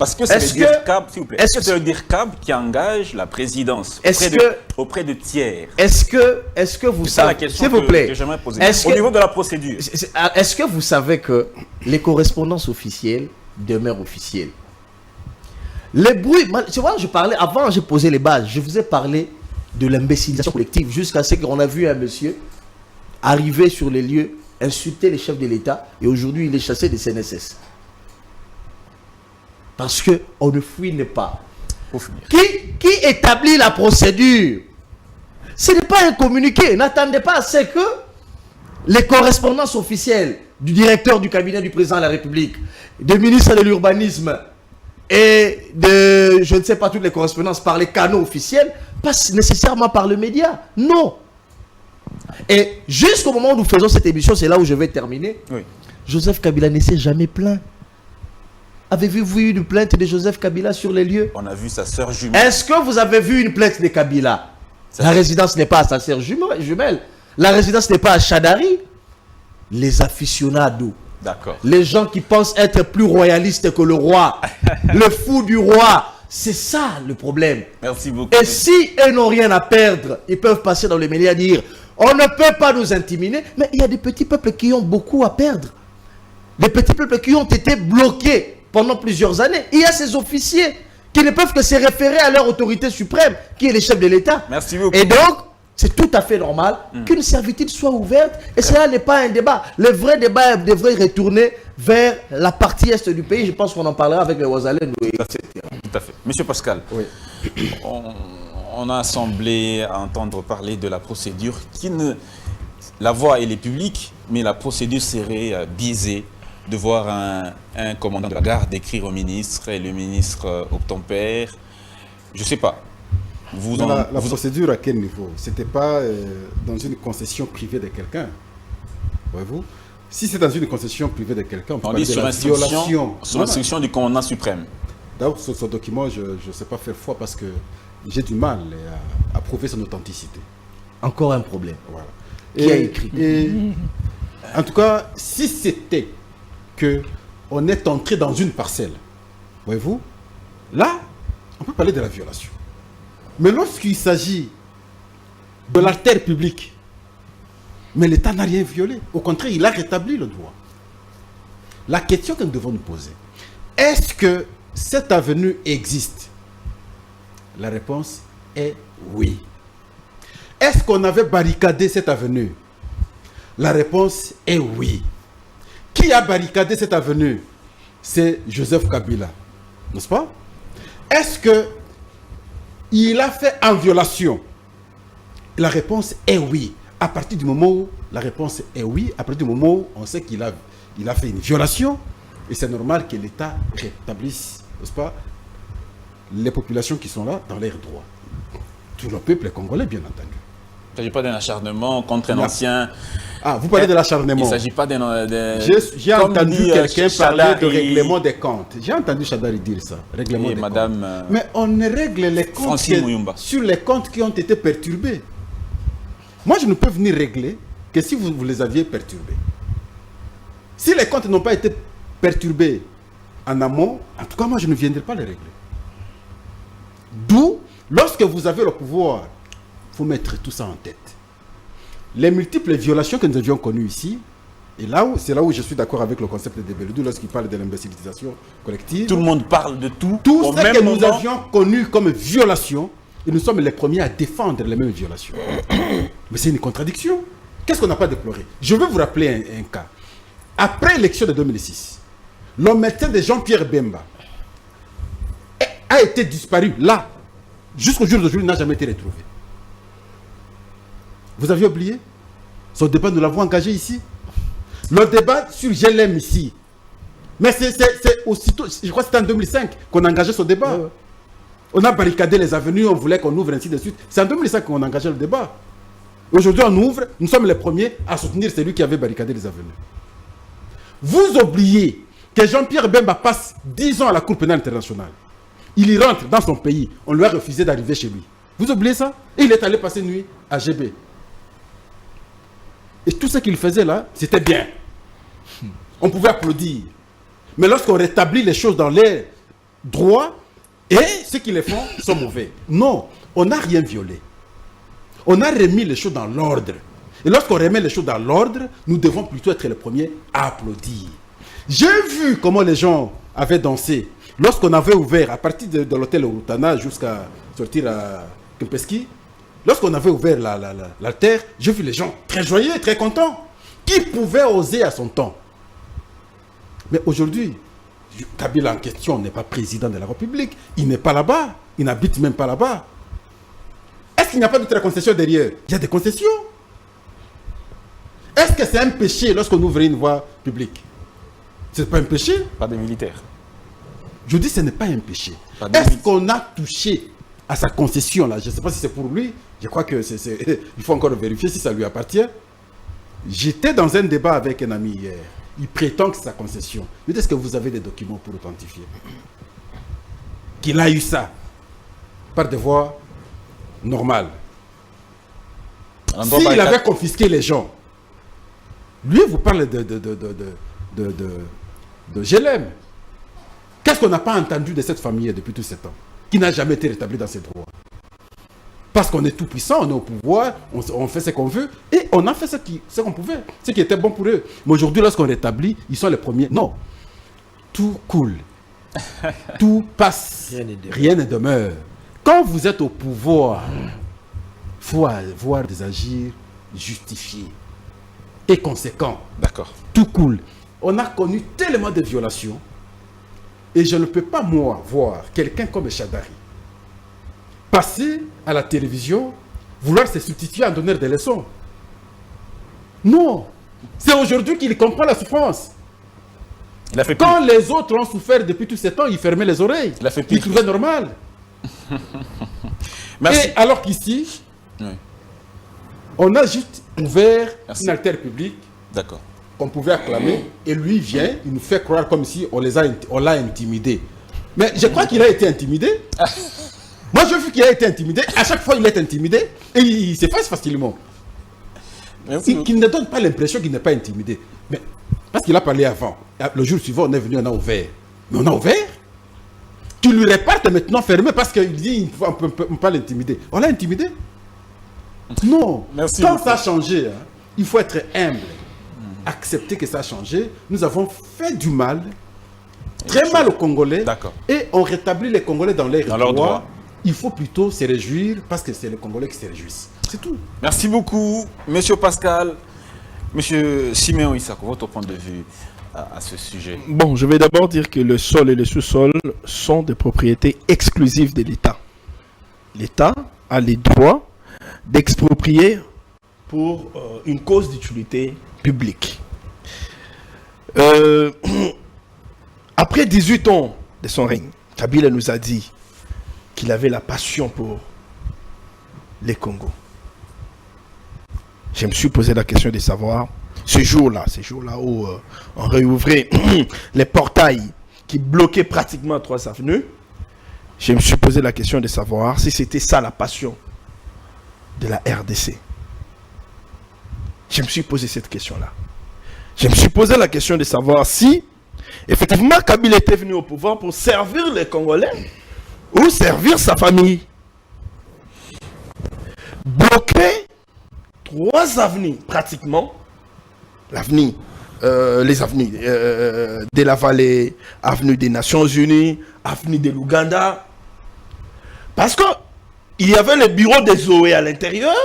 Parce que c'est le DIRCAB, s'il vous plaît. Est-ce que c'est le DIRCAB qui engage la présidence auprès de tiers? Est-ce que vous savez, s'il vous plaît, que j'aimerais poser au niveau de la procédure, est-ce que vous savez que les correspondances officielles demeurent officielles? Les bruits, tu vois, je parlais, avant j'ai posé les bases, je vous ai parlé de l'imbécilisation collective jusqu'à ce qu'on a vu un monsieur arriver sur les lieux, insulter les chefs de l'État et aujourd'hui il est chassé des CNSS. Parce qu'on ne fouine pas. Qui établit la procédure? Ce n'est pas un communiqué. N'attendez pas à ce que les correspondances officielles du directeur du cabinet du président de la République, du ministre de l'Urbanisme et de, je ne sais pas, toutes les correspondances par les canaux officiels passent nécessairement par le média. Non. Et jusqu'au moment où nous faisons cette émission, c'est là où je vais terminer. Oui. Joseph Kabila ne s'est jamais plaint. Avez-vous vu une plainte de Joseph Kabila sur les lieux? On a vu sa sœur jumelle. Est-ce que vous avez vu une plainte de Kabila? La résidence n'est pas à sa sœur jumelle. La résidence n'est pas à Chadari. Les aficionados. D'accord. Les gens qui pensent être plus royalistes que le roi. Le fou du roi. C'est ça le problème. Merci beaucoup. Et si eux n'ont rien à perdre, ils peuvent passer dans les médias et dire on ne peut pas nous intimider. Mais il y a des petits peuples qui ont beaucoup à perdre. Des petits peuples qui ont été bloqués pendant plusieurs années. Il y a ces officiers qui ne peuvent que se référer à leur autorité suprême, qui est le chef de l'État. Merci beaucoup. Et donc, c'est tout à fait normal qu'une servitude soit ouverte. Et cela n'est pas un débat. Le vrai débat devrait retourner vers la partie est du pays. Je pense qu'on en parlera avec les Ouazalènes. Tout à fait. Monsieur Pascal, oui. On a semblé entendre parler de la procédure qui ne... La voie, elle est publique, mais la procédure serait biaisée. De voir un commandant de la garde écrire au ministre et le ministre obtempère. Je ne sais pas. La procédure à quel niveau? C'était pas dans une concession privée de quelqu'un. Voyez-vous? Si c'est dans une concession privée de quelqu'un, on peut parler de la violation. Sur l'instruction du commandant suprême. D'abord, sur ce document, je ne sais pas faire foi parce que j'ai du mal à prouver son authenticité. Encore un problème. Voilà. Qui a écrit? En tout cas, si c'était qu'on est entré dans une parcelle, voyez-vous, là, on peut parler de la violation. Mais lorsqu'il s'agit de l'artère publique, mais l'État n'a rien violé. Au contraire, il a rétabli le droit. La question que nous devons nous poser, est-ce que cette avenue existe? La réponse est oui. Est-ce qu'on avait barricadé cette avenue? La réponse est oui. Qui a barricadé cette avenue? C'est Joseph Kabila, n'est-ce pas? Est-ce qu'il a fait en violation? La réponse est oui. À partir du moment où la réponse est oui, à partir du moment où on sait qu'il a fait une violation, et c'est normal que l'État rétablisse, n'est-ce pas, les populations qui sont là dans leurs droits. Tout le peuple congolais, bien entendu. Il ne s'agit pas d'un acharnement contre un ancien... Ah, vous parlez de l'acharnement. Il ne s'agit pas d'un... J'ai entendu quelqu'un parler de règlement des comptes. J'ai entendu Chadari dire ça, règlement des comptes. Mais on règle les comptes sur les comptes qui ont été perturbés. Moi, je ne peux venir régler que si vous les aviez perturbés. Si les comptes n'ont pas été perturbés en amont, en tout cas, moi, je ne viendrai pas les régler. D'où, lorsque vous avez le pouvoir, il faut mettre tout ça en tête. Les multiples violations que nous avions connues ici, et c'est là où je suis d'accord avec le concept de Beludou lorsqu'il parle de l'imbécilisation collective. Tout le monde parle de tout. Tout ce que nous avions connu comme violation, et nous sommes les premiers à défendre les mêmes violations. Mais c'est une contradiction. Qu'est-ce qu'on n'a pas déploré? Je vais vous rappeler un cas. Après l'élection de 2006, le médecin de Jean-Pierre Bemba a été disparu là. Jusqu'au jour d'aujourd'hui, il n'a jamais été retrouvé. Vous aviez oublié? Son débat, nous l'avons engagé ici. Le débat sur GLM ici. Mais c'est aussitôt, je crois que c'était en 2005 qu'on a engagé ce débat. Ouais. On a barricadé les avenues, on voulait qu'on ouvre ainsi de suite. C'est en 2005 qu'on a engagé le débat. Aujourd'hui, on ouvre, nous sommes les premiers à soutenir celui qui avait barricadé les avenues. Vous oubliez que Jean-Pierre Bemba passe 10 ans à la Cour pénale internationale. Il y rentre dans son pays, on lui a refusé d'arriver chez lui. Vous oubliez ça? Et il est allé passer une nuit à GB. Et tout ce qu'il faisait là, c'était bien. On pouvait applaudir. Mais lorsqu'on rétablit les choses dans l'air, droits et ceux qui les font sont mauvais. Non, on n'a rien violé. On a remis les choses dans l'ordre. Et lorsqu'on remet les choses dans l'ordre, nous devons plutôt être les premiers à applaudir. J'ai vu comment les gens avaient dansé. Lorsqu'on avait ouvert, à partir de l'hôtel Orutana jusqu'à sortir à Kempeski, lorsqu'on avait ouvert l'altère, j'ai vu les gens très joyeux, très contents. Qui pouvait oser à son temps? Mais aujourd'hui, Kabila en question n'est pas président de la République. Il n'est pas là-bas. Il n'habite même pas là-bas. Est-ce qu'il n'y a pas d'autres concessions derrière? Il y a des concessions. Est-ce que c'est un péché lorsqu'on ouvre une voie publique? Ce n'est pas un péché? Pas des militaires. Je dis que ce n'est pas un péché. Est-ce qu'on a touché à sa concession là? Je ne sais pas si c'est pour lui. Je crois que il faut encore vérifier si ça lui appartient. J'étais dans un débat avec un ami hier. Il prétend que c'est sa concession. Mais est-ce que vous avez des documents pour authentifier qu'il a eu ça par des voies normales? S'il avait confisqué les gens, lui vous parle de GLM. Qu'est-ce qu'on n'a pas entendu de cette famille depuis tous ces temps, qui n'a jamais été rétablie dans ses droits? Parce qu'on est tout puissant, on est au pouvoir, on fait ce qu'on veut, et on a fait ce qu'on pouvait, ce qui était bon pour eux. Mais aujourd'hui, lorsqu'on rétablit, ils sont les premiers. Non, tout coule, tout passe, rien ne demeure. Quand vous êtes au pouvoir, il faut avoir des agirs justifiés et conséquents. D'accord. Tout coule. On a connu tellement de violations, et je ne peux pas, moi, voir quelqu'un comme Chadari passer à la télévision, vouloir se substituer en donneur des leçons. Non. C'est aujourd'hui qu'il comprend la souffrance. Il a fait pire. Quand les autres ont souffert depuis tous ces temps, il fermait les oreilles. Il a fait pire. Il trouvait normal. Merci. Et alors qu'ici, oui, on a juste ouvert une altère publique qu'on pouvait acclamer, et lui vient, il nous fait croire comme si on l'a intimidé. Mais je crois qu'il a été intimidé. Moi, j'ai vu qu'il a été intimidé. À chaque fois, il est intimidé et il s'efface facilement. Qu'il ne donne pas l'impression qu'il n'est pas intimidé. Mais parce qu'il a parlé avant. Le jour suivant, on est venu, on a ouvert. Mais on a ouvert. Tu lui répartes maintenant fermé parce qu'il dit qu'on ne peut pas l'intimider. On l'a intimidé? Non. Merci Quand beaucoup. ça a changé, il faut être humble. Accepter que ça a changé. Nous avons fait du mal, très mal aux Congolais. Et on rétablit les Congolais dans leurs droits. Il faut plutôt se réjouir parce que c'est les Congolais qui se réjouissent. C'est tout. Merci beaucoup, Monsieur Pascal. Monsieur Siméon Issako, votre point de vue à ce sujet? Bon, je vais d'abord dire que le sol et le sous-sol sont des propriétés exclusives de l'État. L'État a les droits d'exproprier pour une cause d'utilité publique. Après 18 ans de son règne, Kabila nous a dit qu'il avait la passion pour les Congos. Je me suis posé la question de savoir, ce jour-là où on réouvrait les portails qui bloquaient pratiquement 3 avenues, je me suis posé la question de savoir si c'était ça la passion de la RDC. Je me suis posé cette question-là. Je me suis posé la question de savoir si, effectivement, Kabila était venu au pouvoir pour servir les Congolais ou servir sa famille. Bloquer 3 avenues, pratiquement. L'avenue, les avenues de la vallée, avenue des Nations Unies, avenue de l'Ouganda. Parce qu'il y avait le bureau des Zoé à l'intérieur.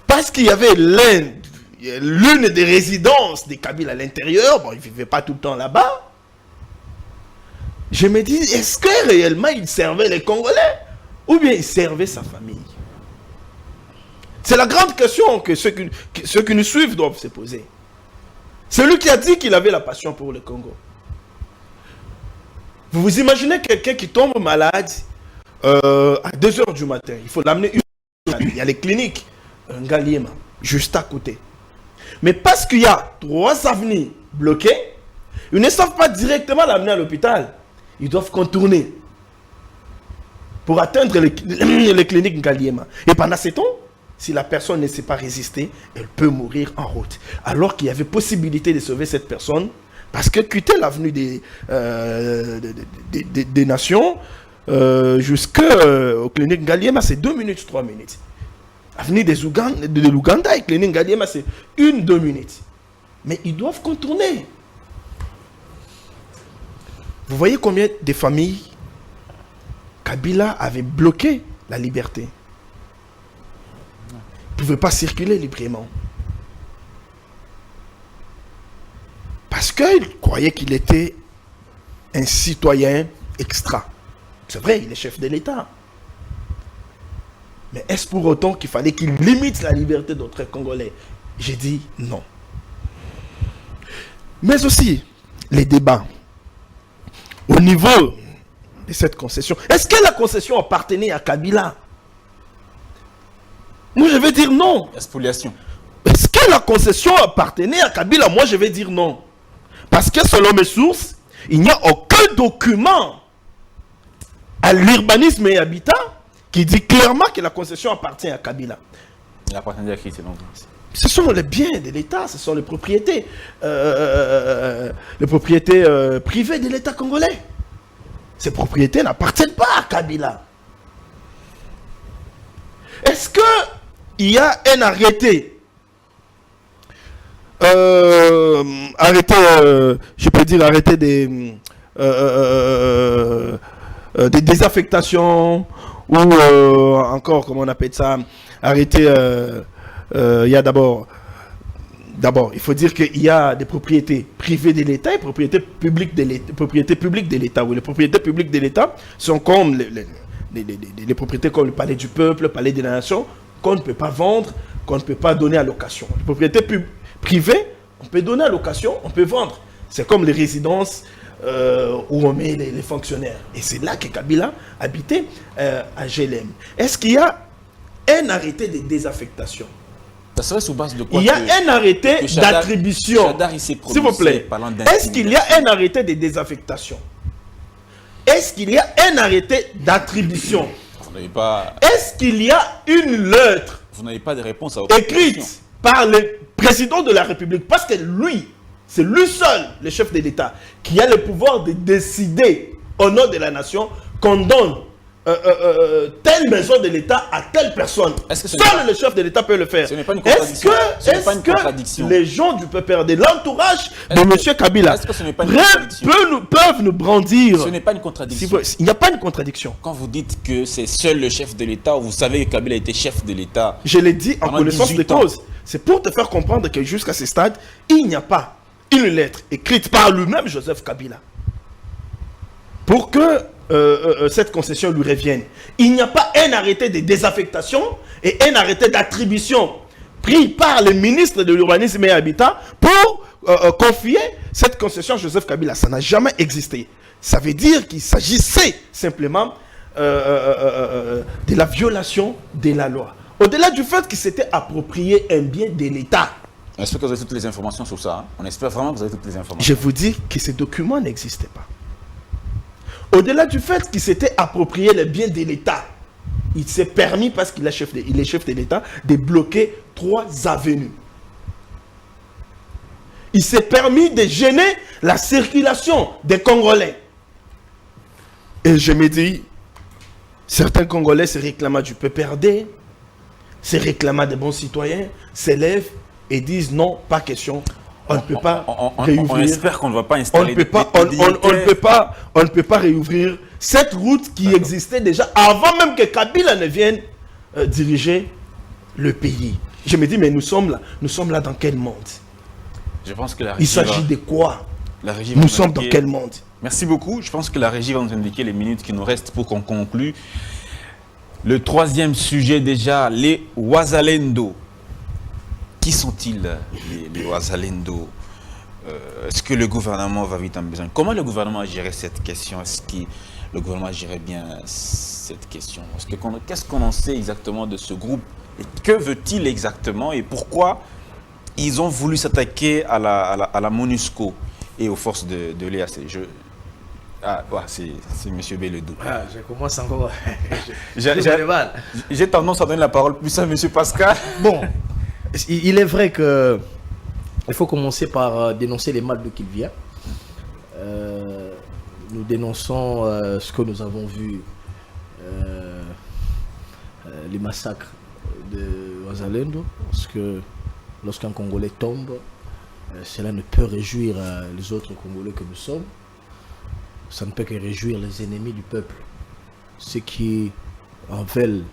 Parce qu'il y avait l'une des résidences des Kabyles à l'intérieur. Bon, il ne vivait pas tout le temps là-bas. Je me dis, est-ce que réellement il servait les Congolais ou bien il servait sa famille? C'est la grande question que ceux qui nous suivent doivent se poser. Celui qui a dit qu'il avait la passion pour le Congo. Vous vous imaginez quelqu'un qui tombe malade à 2 h du matin. Il faut l'amener il y a les cliniques, un Ngaliema, juste à côté. Mais parce qu'il y a 3 avenues bloquées, ils ne savent pas directement l'amener à l'hôpital. Ils doivent contourner pour atteindre les cliniques Ngaliema. Et pendant ce temps, si la personne ne sait pas résister, elle peut mourir en route. Alors qu'il y avait possibilité de sauver cette personne Parce que quitter l'avenue des Nations jusqu'aux cliniques Ngaliema, c'est 2 minutes, 3 minutes. Avenue de l'Ouganda et clinique Ngaliema, c'est 1-2 minutes. Mais ils doivent contourner. Vous voyez combien de familles Kabila avait bloqué la liberté. Ils ne pouvaient pas circuler librement. Parce qu'ils croyaient qu'il était un citoyen extra. C'est vrai, il est chef de l'État. Mais est-ce pour autant qu'il fallait qu'il limite la liberté d'autres Congolais? J'ai dit non. Mais aussi, les débats au niveau de cette concession. Est-ce que la concession appartenait à Kabila? Moi, je vais dire non. Spoliation. Est-ce que la concession appartenait à Kabila? Moi, je vais dire non. Parce que selon mes sources, il n'y a aucun document à l'urbanisme et habitat qui dit clairement que la concession appartient à Kabila. Il appartenait à qui, c'est donc? Ce sont les biens de l'État, ce sont les propriétés privées de l'État congolais. Ces propriétés n'appartiennent pas à Kabila. Est-ce qu'il y a un arrêté je peux dire arrêter des désaffectations ou encore, comment on appelle ça, arrêter, il y a d'abord, il faut dire qu'il y a des propriétés privées de l'État et propriétés publiques de l'État. Oui, les propriétés publiques de l'État sont comme les propriétés comme le palais du peuple, le palais des nations, qu'on ne peut pas vendre, qu'on ne peut pas donner à location. Les propriétés privées, on peut donner à location, on peut vendre. C'est comme les résidences où on met les fonctionnaires. Et c'est là que Kabila habitait à GLM. Est-ce qu'il y a un arrêté de désaffectation? Ça serait sous base de quoi? Il y a un arrêté d'attribution. S'il vous plaît. Est-ce qu'il y a un arrêté de désaffectation? Est-ce qu'il y a un arrêté d'attribution? Est-ce qu'il y a une lettre? Vous n'avez pas de réponse à écrite par le président de la République? Parce que lui, c'est lui seul, le chef de l'État, qui a le pouvoir de décider au nom de la nation qu'on donne telle maison de l'État à telle personne. Seul le chef de l'État peut le faire. Est-ce que les gens du PPRD, l'entourage de M. Kabila, peuvent nous brandir? Ce n'est pas une contradiction. Il n'y a pas une contradiction. Quand vous dites que c'est seul le chef de l'État, vous savez que Kabila était chef de l'État. Je l'ai dit en connaissance de cause. C'est pour te faire comprendre que jusqu'à ce stade, il n'y a pas une lettre écrite par lui-même, Joseph Kabila, pour que cette concession lui revienne. Il n'y a pas un arrêté de désaffectation et un arrêté d'attribution pris par le ministre de l'Urbanisme et Habitat pour confier cette concession à Joseph Kabila. Ça n'a jamais existé. Ça veut dire qu'il s'agissait simplement de la violation de la loi. Au-delà du fait qu'il s'était approprié un bien de l'État. Est-ce que vous avez toutes les informations sur ça? On espère vraiment que vous avez toutes les informations. Je vous dis que ces documents n'existaient pas. Au-delà du fait qu'il s'était approprié le bien de l'État, il s'est permis, parce qu'il est chef de l'État, de bloquer 3 avenues. Il s'est permis de gêner la circulation des Congolais. Et je me dis, certains Congolais se réclamant du PPRD, se réclamant des bons citoyens, s'élèvent et disent non, pas question. On ne peut pas réouvrir. On espère qu'on ne va pas installer on ne peut pas réouvrir cette route qui existait déjà avant même que Kabila ne vienne diriger le pays. Je me dis, mais nous sommes là dans quel monde? Je pense que il s'agit de quoi? Nous sommes dans quel monde? Merci beaucoup. Je pense que la régie va nous indiquer les minutes qui nous restent pour qu'on conclue. Le 3e sujet déjà, les Wazalendo. Qui sont-ils, les Wazalendo? Est-ce que le gouvernement va vite en besoin? Comment le gouvernement a géré cette question? Est-ce que le gouvernement gérait bien cette question? Qu'est-ce qu'on en sait exactement de ce groupe? Et que veut-il exactement? Et pourquoi ils ont voulu s'attaquer à la MONUSCO et aux forces de l'EAC? C'est M. Belledou. Je commence encore. J'ai tendance à donner la parole plus à M. Pascal. Bon. Il est vrai qu'il faut commencer par dénoncer les mal d'où qu'il vient. nous dénonçons ce que nous avons vu, les massacres de Wazalendo, parce que lorsqu'un Congolais tombe, cela ne peut réjouir les autres Congolais que nous sommes. Ça ne peut que réjouir les ennemis du peuple, ceux qui en veulent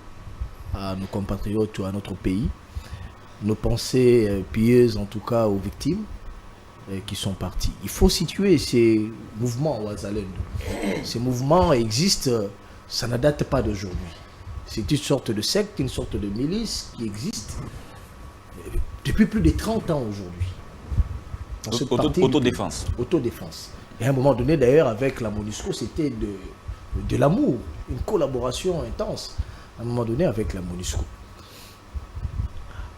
à nos compatriotes ou à notre pays. Nos pensées pieuses en tout cas aux victimes qui sont partis. Il faut situer ces mouvements Wazalendo. Ces mouvements existent, ça ne date pas d'aujourd'hui. C'est une sorte de secte, une sorte de milice qui existe depuis plus de 30 ans aujourd'hui. Autodéfense. Autodéfense. Et à un moment donné d'ailleurs avec la MONUSCO, c'était de l'amour, une collaboration intense à un moment donné avec la MONUSCO.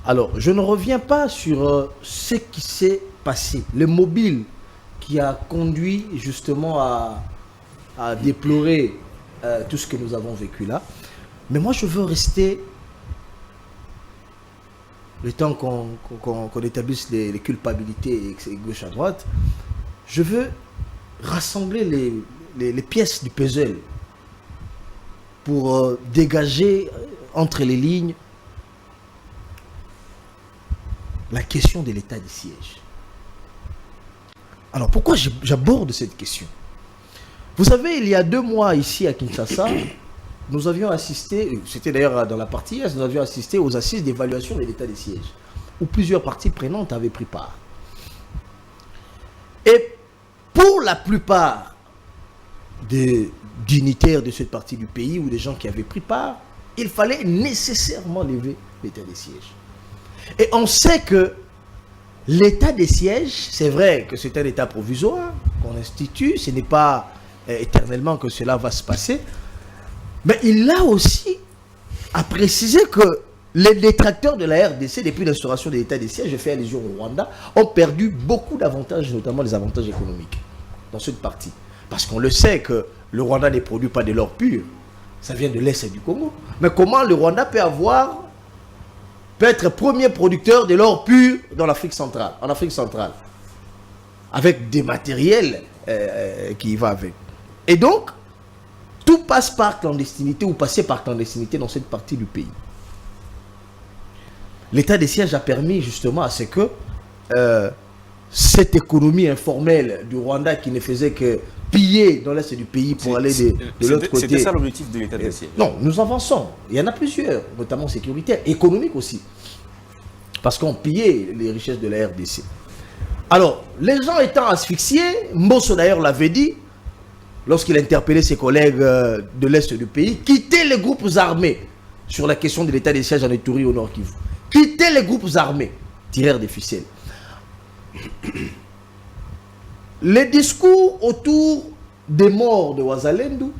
Alors, je ne reviens pas sur ce qui s'est passé, le mobile qui a conduit justement à déplorer tout ce que nous avons vécu là. Mais moi, je veux rester, le temps qu'on établisse les culpabilités gauche à droite, je veux rassembler les pièces du puzzle pour dégager entre les lignes la question de l'état des sièges. Alors pourquoi j'aborde cette question? Vous savez, il y a 2 mois ici à Kinshasa, nous avions assisté, c'était d'ailleurs dans la partie Est, nous avions assisté aux assises d'évaluation de l'état des sièges, où plusieurs parties prenantes avaient pris part. Et pour la plupart des dignitaires de cette partie du pays ou des gens qui avaient pris part, il fallait nécessairement lever l'état des sièges. Et on sait que l'état des sièges, c'est vrai que c'est un état provisoire qu'on institue, ce n'est pas éternellement que cela va se passer, mais il a aussi à préciser que les détracteurs de la RDC, depuis l'instauration de l'état des sièges, je fais allusion au Rwanda, ont perdu beaucoup d'avantages, notamment les avantages économiques dans cette partie. Parce qu'on le sait que le Rwanda ne produit pas de l'or pur, ça vient de l'Est du Congo. Mais comment le Rwanda peut être premier producteur de l'or pur dans l'Afrique centrale, en Afrique centrale, avec des matériels qui y va avec. Et donc, tout passe par clandestinité ou passer par clandestinité dans cette partie du pays. L'état des sièges a permis justement à ce que cette économie informelle du Rwanda qui ne faisait que piller dans l'Est du pays pour aller de l'autre côté. C'était ça l'objectif de l'état des sièges. Non, nous avançons. Il y en a plusieurs, notamment sécuritaires, économiques aussi. Parce qu'on pillait les richesses de la RDC. Alors, les gens étant asphyxiés, Mbosso d'ailleurs l'avait dit, lorsqu'il interpellait ses collègues de l'Est du pays, quitter les groupes armés sur la question de l'état des sièges en Ituri au Nord Kivu. Quitter les groupes armés, tireurs des ficelles. Les discours autour des morts de Wazalendo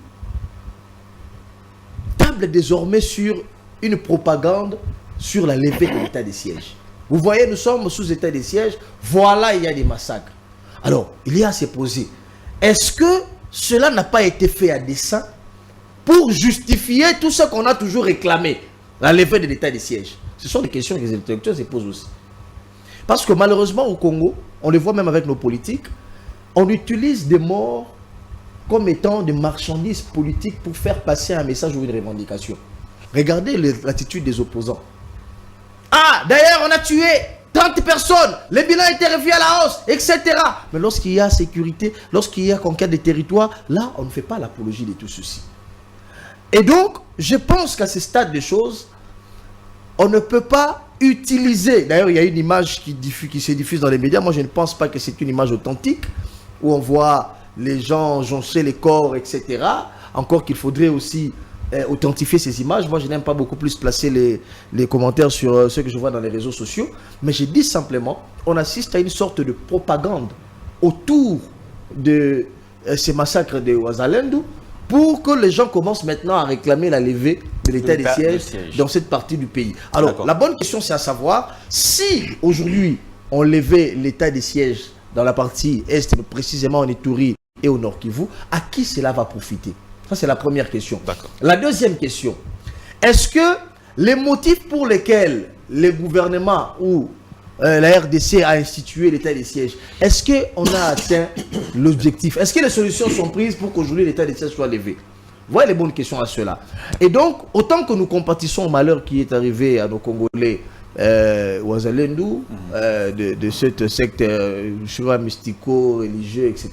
tablent désormais sur une propagande sur la levée de l'état des sièges. Vous voyez, nous sommes sous état des sièges, voilà, il y a des massacres. Alors, il y a à se poser, est-ce que cela n'a pas été fait à dessein pour justifier tout ce qu'on a toujours réclamé, la levée de l'état des sièges? Ce sont des questions que les intellectuels se posent aussi. Parce que malheureusement au Congo, on le voit même avec nos politiques, on utilise des morts comme étant des marchandises politiques pour faire passer un message ou une revendication. Regardez l'attitude des opposants. Ah, d'ailleurs, on a tué 30 personnes, le bilan a été revu à la hausse, etc. Mais lorsqu'il y a sécurité, lorsqu'il y a conquête des territoires, là, on ne fait pas l'apologie de tout ceci. Et donc, je pense qu'à ce stade des choses, on ne peut pas utiliser... D'ailleurs, il y a une image qui se diffuse dans les médias. Moi, je ne pense pas que c'est une image authentique, où on voit les gens joncher les corps, etc. Encore qu'il faudrait aussi authentifier ces images. Moi, je n'aime pas beaucoup plus placer les commentaires sur ce que je vois dans les réseaux sociaux. Mais je dis simplement, on assiste à une sorte de propagande autour de ces massacres de Wazalendo pour que les gens commencent maintenant à réclamer la levée de l'état des sièges dans cette partie du pays. Alors, la bonne question, c'est à savoir si aujourd'hui on levait l'état des sièges dans la partie Est, précisément en Ituri et au Nord Kivu, à qui cela va profiter? Ça, c'est la première question. La deuxième question, est-ce que les motifs pour lesquels les gouvernements ou la RDC a institué l'état des sièges. Est-ce qu'on a atteint l'objectif? Est-ce que les solutions sont prises pour qu'aujourd'hui l'état des sièges soit levé? Voilà les bonnes questions à cela. Et donc, autant que nous compatissons au malheur qui est arrivé à nos Congolais, Ouazalendou, de cette secte mystico-religieux, etc.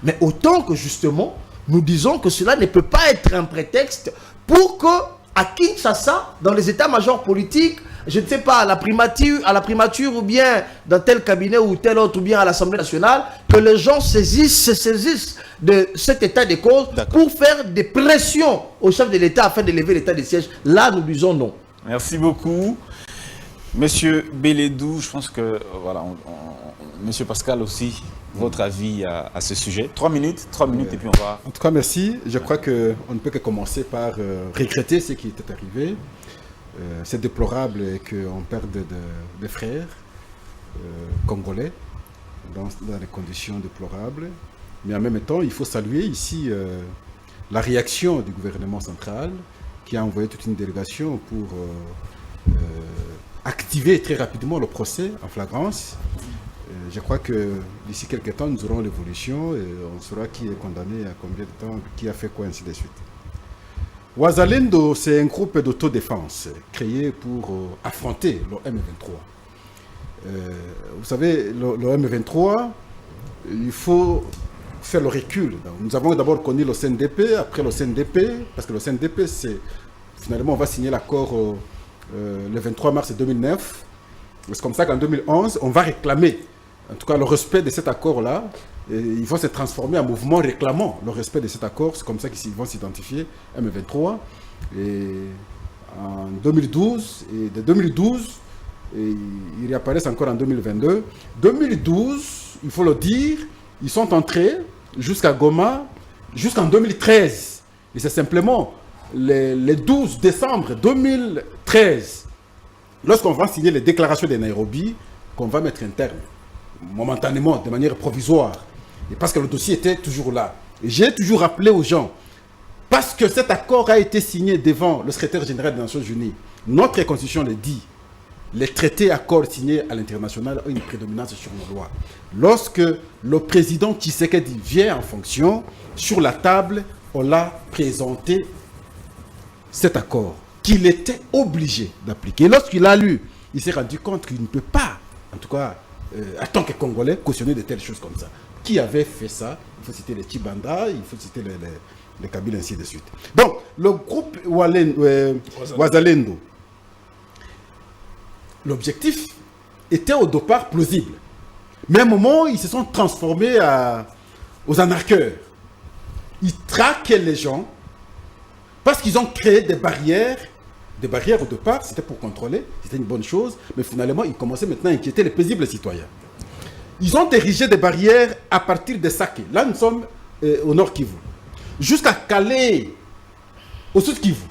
Mais autant que justement, nous disons que cela ne peut pas être un prétexte pour que, à Kinshasa, dans les états-majors politiques, je ne sais pas, à la primature ou bien dans tel cabinet ou tel autre, ou bien à l'Assemblée nationale, que les gens se saisissent de cet état des causes pour faire des pressions au chef de l'État afin de lever l'état des sièges. Là, nous disons non. Merci beaucoup. Monsieur Beledou, je pense que, voilà, Monsieur Pascal aussi, votre avis à ce sujet. 3 minutes et puis on va... En tout cas, merci. Je crois qu'on ne peut que commencer par regretter ce qui était arrivé. C'est déplorable qu'on perde des frères congolais dans des conditions déplorables. Mais en même temps, il faut saluer ici la réaction du gouvernement central qui a envoyé toute une délégation pour activer très rapidement le procès en flagrance. Je crois que d'ici quelques temps, nous aurons l'évolution et on saura qui est condamné à combien de temps, qui a fait quoi, ainsi de suite. Ouazalendo, c'est un groupe d'autodéfense créé pour affronter le M23. Vous savez, le M23, il faut faire le recul. Donc, nous avons d'abord connu le CNDP, après le CNDP, parce que le CNDP, c'est finalement, on va signer l'accord le 23 mars 2009. C'est comme ça qu'en 2011, on va réclamer, en tout cas, le respect de cet accord-là. Ils vont se transformer en mouvement réclamant le respect de cet accord. C'est comme ça qu'ils vont s'identifier, M23. Et en 2012, et de 2012, ils réapparaissent encore en 2022. 2012, il faut le dire, ils sont entrés jusqu'à Goma, jusqu'en 2013. Et c'est simplement le 12 décembre 2013, lorsqu'on va signer les déclarations de Nairobi, qu'on va mettre un terme, momentanément, de manière provisoire. Et parce que le dossier était toujours là. Et j'ai toujours rappelé aux gens, parce que cet accord a été signé devant le secrétaire général des Nations Unies, notre constitution le dit, les traités accords signés à l'international ont une prédominance sur nos lois. Lorsque le président Tshisekedi vient en fonction, sur la table, on l'a présenté cet accord qu'il était obligé d'appliquer. Lorsqu'il a lu, il s'est rendu compte qu'il ne peut pas, en tout cas, en tant que Congolais, cautionner de telles choses comme ça. Qui avait fait ça? Il faut citer les Tchibanda, il faut citer les Kabyles, ainsi de suite. Donc, le groupe Ouazalendo, l'objectif était au départ plausible. Mais à un moment, ils se sont transformés aux anarcheurs. Ils traquaient les gens parce qu'ils ont créé des barrières. Des barrières au départ, c'était pour contrôler, c'était une bonne chose, mais finalement, ils commençaient maintenant à inquiéter les paisibles citoyens. Ils ont érigé des barrières à partir de Saké. Là, nous sommes au nord Kivu. Jusqu'à Calais, au sud Kivu.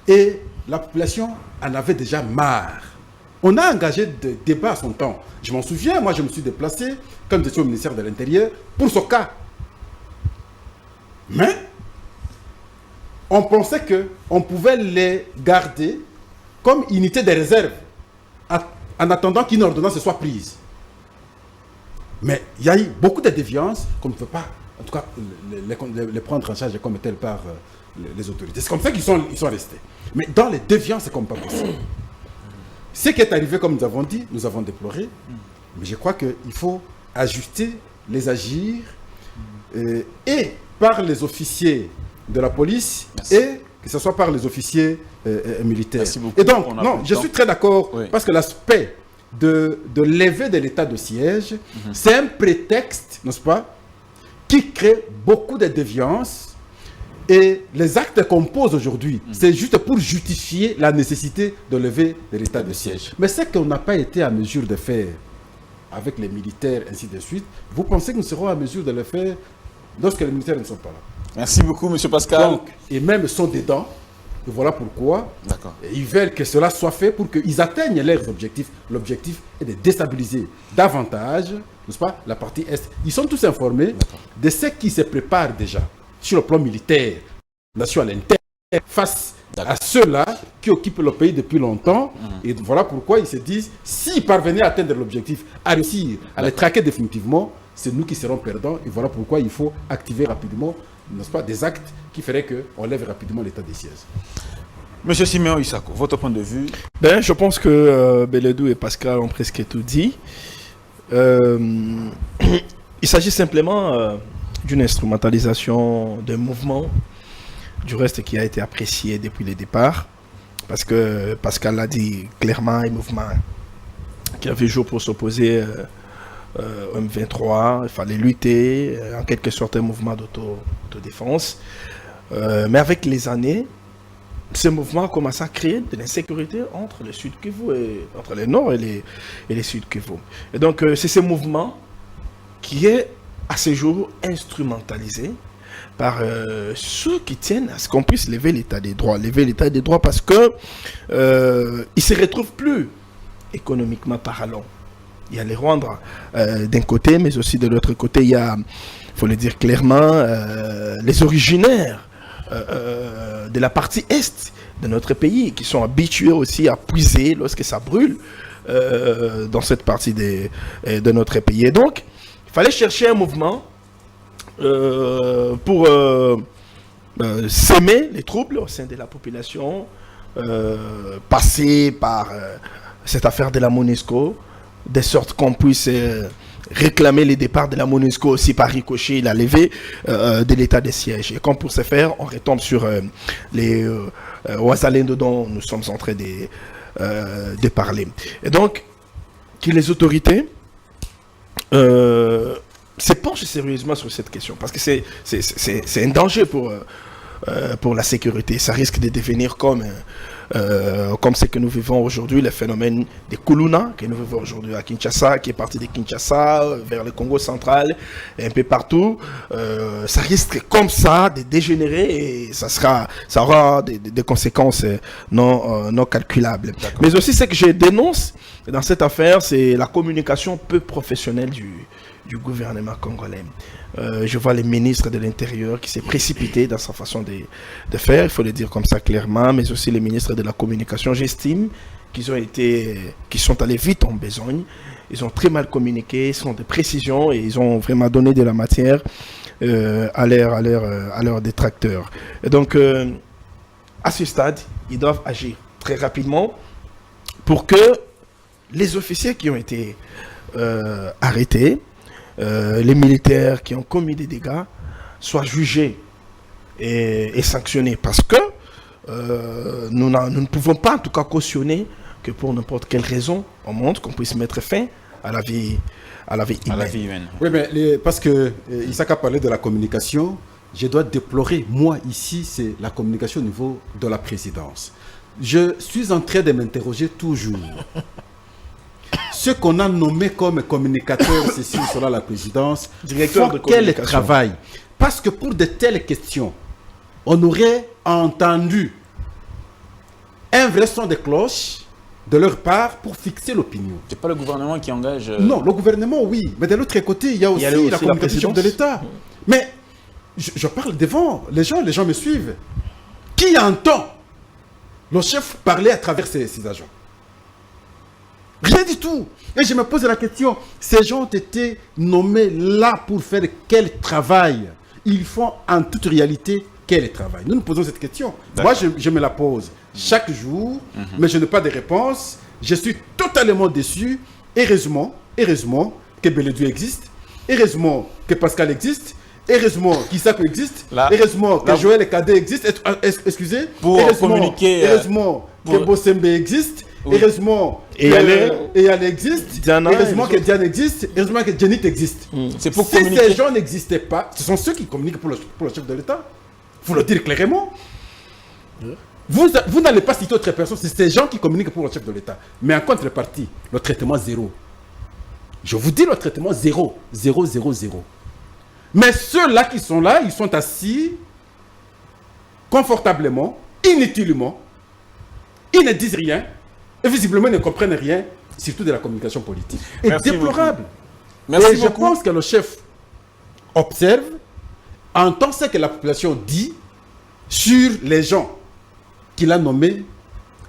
Et la population en avait déjà marre. On a engagé des débats à son temps. Je m'en souviens, moi je me suis déplacé, comme j'étais au ministère de l'Intérieur, pour ce cas. Mais, on pensait qu'on pouvait les garder comme unité de réserve, en attendant qu'une ordonnance soit prise. Mais il y a eu beaucoup de déviances qu'on ne peut pas, en tout cas, les prendre en charge comme tel par les autorités. C'est comme ça qu'ils sont restés. Mais dans les déviances, c'est comme pas possible. Ce qui est arrivé, comme nous avons dit, nous avons déploré, mais je crois qu'il faut ajuster les agirs et par les officiers de la police. Merci. Et que ce soit par les officiers militaires. Merci beaucoup. Et donc, non, je suis très d'accord, oui, parce que l'aspect de lever de l'état de siège, c'est un prétexte, n'est-ce pas, qui crée beaucoup de déviances. Et les actes qu'on pose aujourd'hui, c'est juste pour justifier la nécessité de lever de l'état de siège. Mais ce qu'on n'a pas été à mesure de faire avec les militaires, ainsi de suite, vous pensez que nous serons à mesure de le faire lorsque les militaires ne sont pas là? Merci beaucoup, M. Pascal. Donc, et même sont dedans. Et voilà pourquoi ils veulent que cela soit fait pour qu'ils atteignent leurs objectifs. L'objectif est de déstabiliser davantage, n'est-ce pas, la partie Est. Ils sont tous informés de ce qui se prépare déjà sur le plan militaire, nation à l'intérieur, face à ceux-là qui occupent le pays depuis longtemps. Et voilà pourquoi ils se disent, s'ils parvenaient à atteindre l'objectif, à réussir, à les traquer définitivement, c'est nous qui serons perdants. Et voilà pourquoi il faut activer rapidement, n'est-ce pas, des actes qui feraient qu'on lève rapidement l'état des sièges. Monsieur Siméon Isako, votre point de vue? Je pense que Beledou et Pascal ont presque tout dit. Il s'agit simplement d'une instrumentalisation d'un mouvement, du reste qui a été apprécié depuis le départ, parce que Pascal l'a dit clairement, un mouvement qui avait jour pour s'opposer au M23, il fallait lutter, en quelque sorte un mouvement d'autodéfense. Mais avec les années, ce mouvement a commencé à créer de l'insécurité entre le Sud Kivu et entre le Nord et les Sud Kivu. Et donc c'est ce mouvement qui est à ce jour instrumentalisé par ceux qui tiennent à ce qu'on puisse lever l'état des droits. Lever l'état des droits parce que ils se retrouvent plus économiquement parlant. Il y a les Rwandais d'un côté, mais aussi de l'autre côté, il y a, il faut le dire clairement, les originaires de la partie est de notre pays, qui sont habitués aussi à puiser lorsque ça brûle dans cette partie de notre pays. Et donc, il fallait chercher un mouvement pour semer les troubles au sein de la population, passer par cette affaire de la MONUSCO, de sorte qu'on puisse réclamer le départ de la MONUSCO aussi par ricochet, la levée de l'état de siège. Et comme pour ce faire, on retombe sur les Ouazalendo dont nous sommes en train de parler. Et donc, que les autorités se penchent sérieusement sur cette question, parce que c'est un danger pour la sécurité. Ça risque de devenir comme ce que nous vivons aujourd'hui, le phénomène des Kuluna que nous vivons aujourd'hui à Kinshasa, qui est parti de Kinshasa vers le Congo central, et un peu partout. Ça risque comme ça de dégénérer et ça aura des conséquences non calculables. Mais aussi ce que je dénonce dans cette affaire, c'est la communication peu professionnelle du gouvernement congolais. Je vois les ministres de l'Intérieur qui s'est précipité dans sa façon de faire, il faut le dire comme ça clairement, mais aussi les ministres de la Communication. J'estime qu'ils sont allés vite en besogne, ils ont très mal communiqué, ils ont des précisions et ils ont vraiment donné de la matière à leurs détracteurs. Et donc, à ce stade, ils doivent agir très rapidement pour que les officiers qui ont été arrêtés, les militaires qui ont commis des dégâts soient jugés et sanctionnés, parce que nous ne pouvons pas en tout cas cautionner que pour n'importe quelle raison on montre qu'on puisse mettre fin à la vie humaine. Oui, mais parce que Isaka parlait de la communication, je dois déplorer, moi ici, c'est la communication au niveau de la présidence. Je suis en train de m'interroger toujours. Ceux qu'on a nommés comme communicateurs, ceci ou cela, la présidence, directeur de quel communication. travail? Parce que pour de telles questions, on aurait entendu un vrai son de cloche de leur part pour fixer l'opinion. C'est pas le gouvernement qui engage... Non, le gouvernement, oui. Mais de l'autre côté, il y a aussi la communication de l'État. Mais je parle devant les gens me suivent. Qui entend le chef parler à travers ses agents? Rien du tout. Et je me pose la question, ces gens ont été nommés là pour faire quel travail? Ils font en toute réalité quel travail? Nous nous posons cette question. Moi, je me la pose chaque jour, mais je n'ai pas de réponse. Je suis totalement déçu. Heureusement que Beledou existe. Heureusement que Pascal existe. Heureusement qu'Isako existe. Heureusement que Joël et Kadé existent. Excusez. Pour communiquer. Heureusement que Bossembe existe. Oui. Heureusement et Yale existe. Diana, heureusement que Diane existe. Heureusement que Jenit existe. C'est pour si communiquer. ces gens n'existaient pas, ce sont ceux qui communiquent pour le chef de l'État. Il faut le dire clairement. Vous n'allez pas citer autre personne, c'est ces gens qui communiquent pour le chef de l'État. Mais en contrepartie, le traitement zéro. Je vous dis le traitement zéro. 0, 0, 0. Mais ceux-là qui sont là, ils sont assis confortablement, inutilement. Ils ne disent rien. Et visiblement, ils ne comprennent rien, surtout de la communication politique. Et Merci déplorable. Merci et je pense que le chef observe, entend ce que la population dit sur les gens qu'il a nommé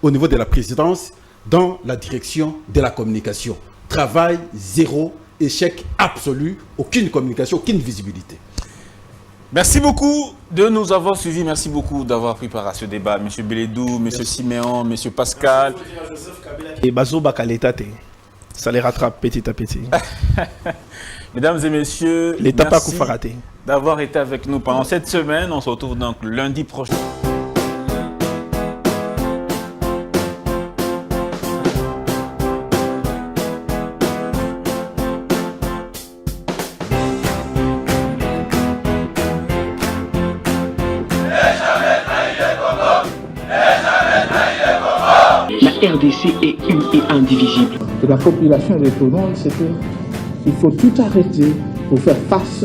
au niveau de la présidence dans la direction de la communication. Travail zéro, échec absolu, aucune communication, aucune visibilité. Merci beaucoup de nous avoir suivis. Merci beaucoup d'avoir pris part à ce débat. Monsieur Beledou, Monsieur Siméon, Monsieur Pascal. Et Bazo Bakaletate, ça les rattrape petit à petit. Mesdames et messieurs, L'État pas merci Koufaraté d'avoir été avec nous pendant cette semaine. On se retrouve donc lundi prochain. La RDC est une et indivisible. Et la population répondante, c'est qu'il faut tout arrêter pour faire face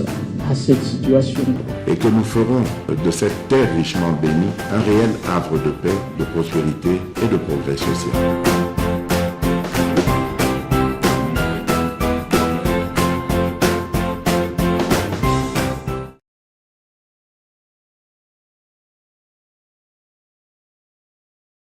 à cette situation. Et que nous ferons de cette terre richement bénie un réel havre de paix, de prospérité et de progrès social.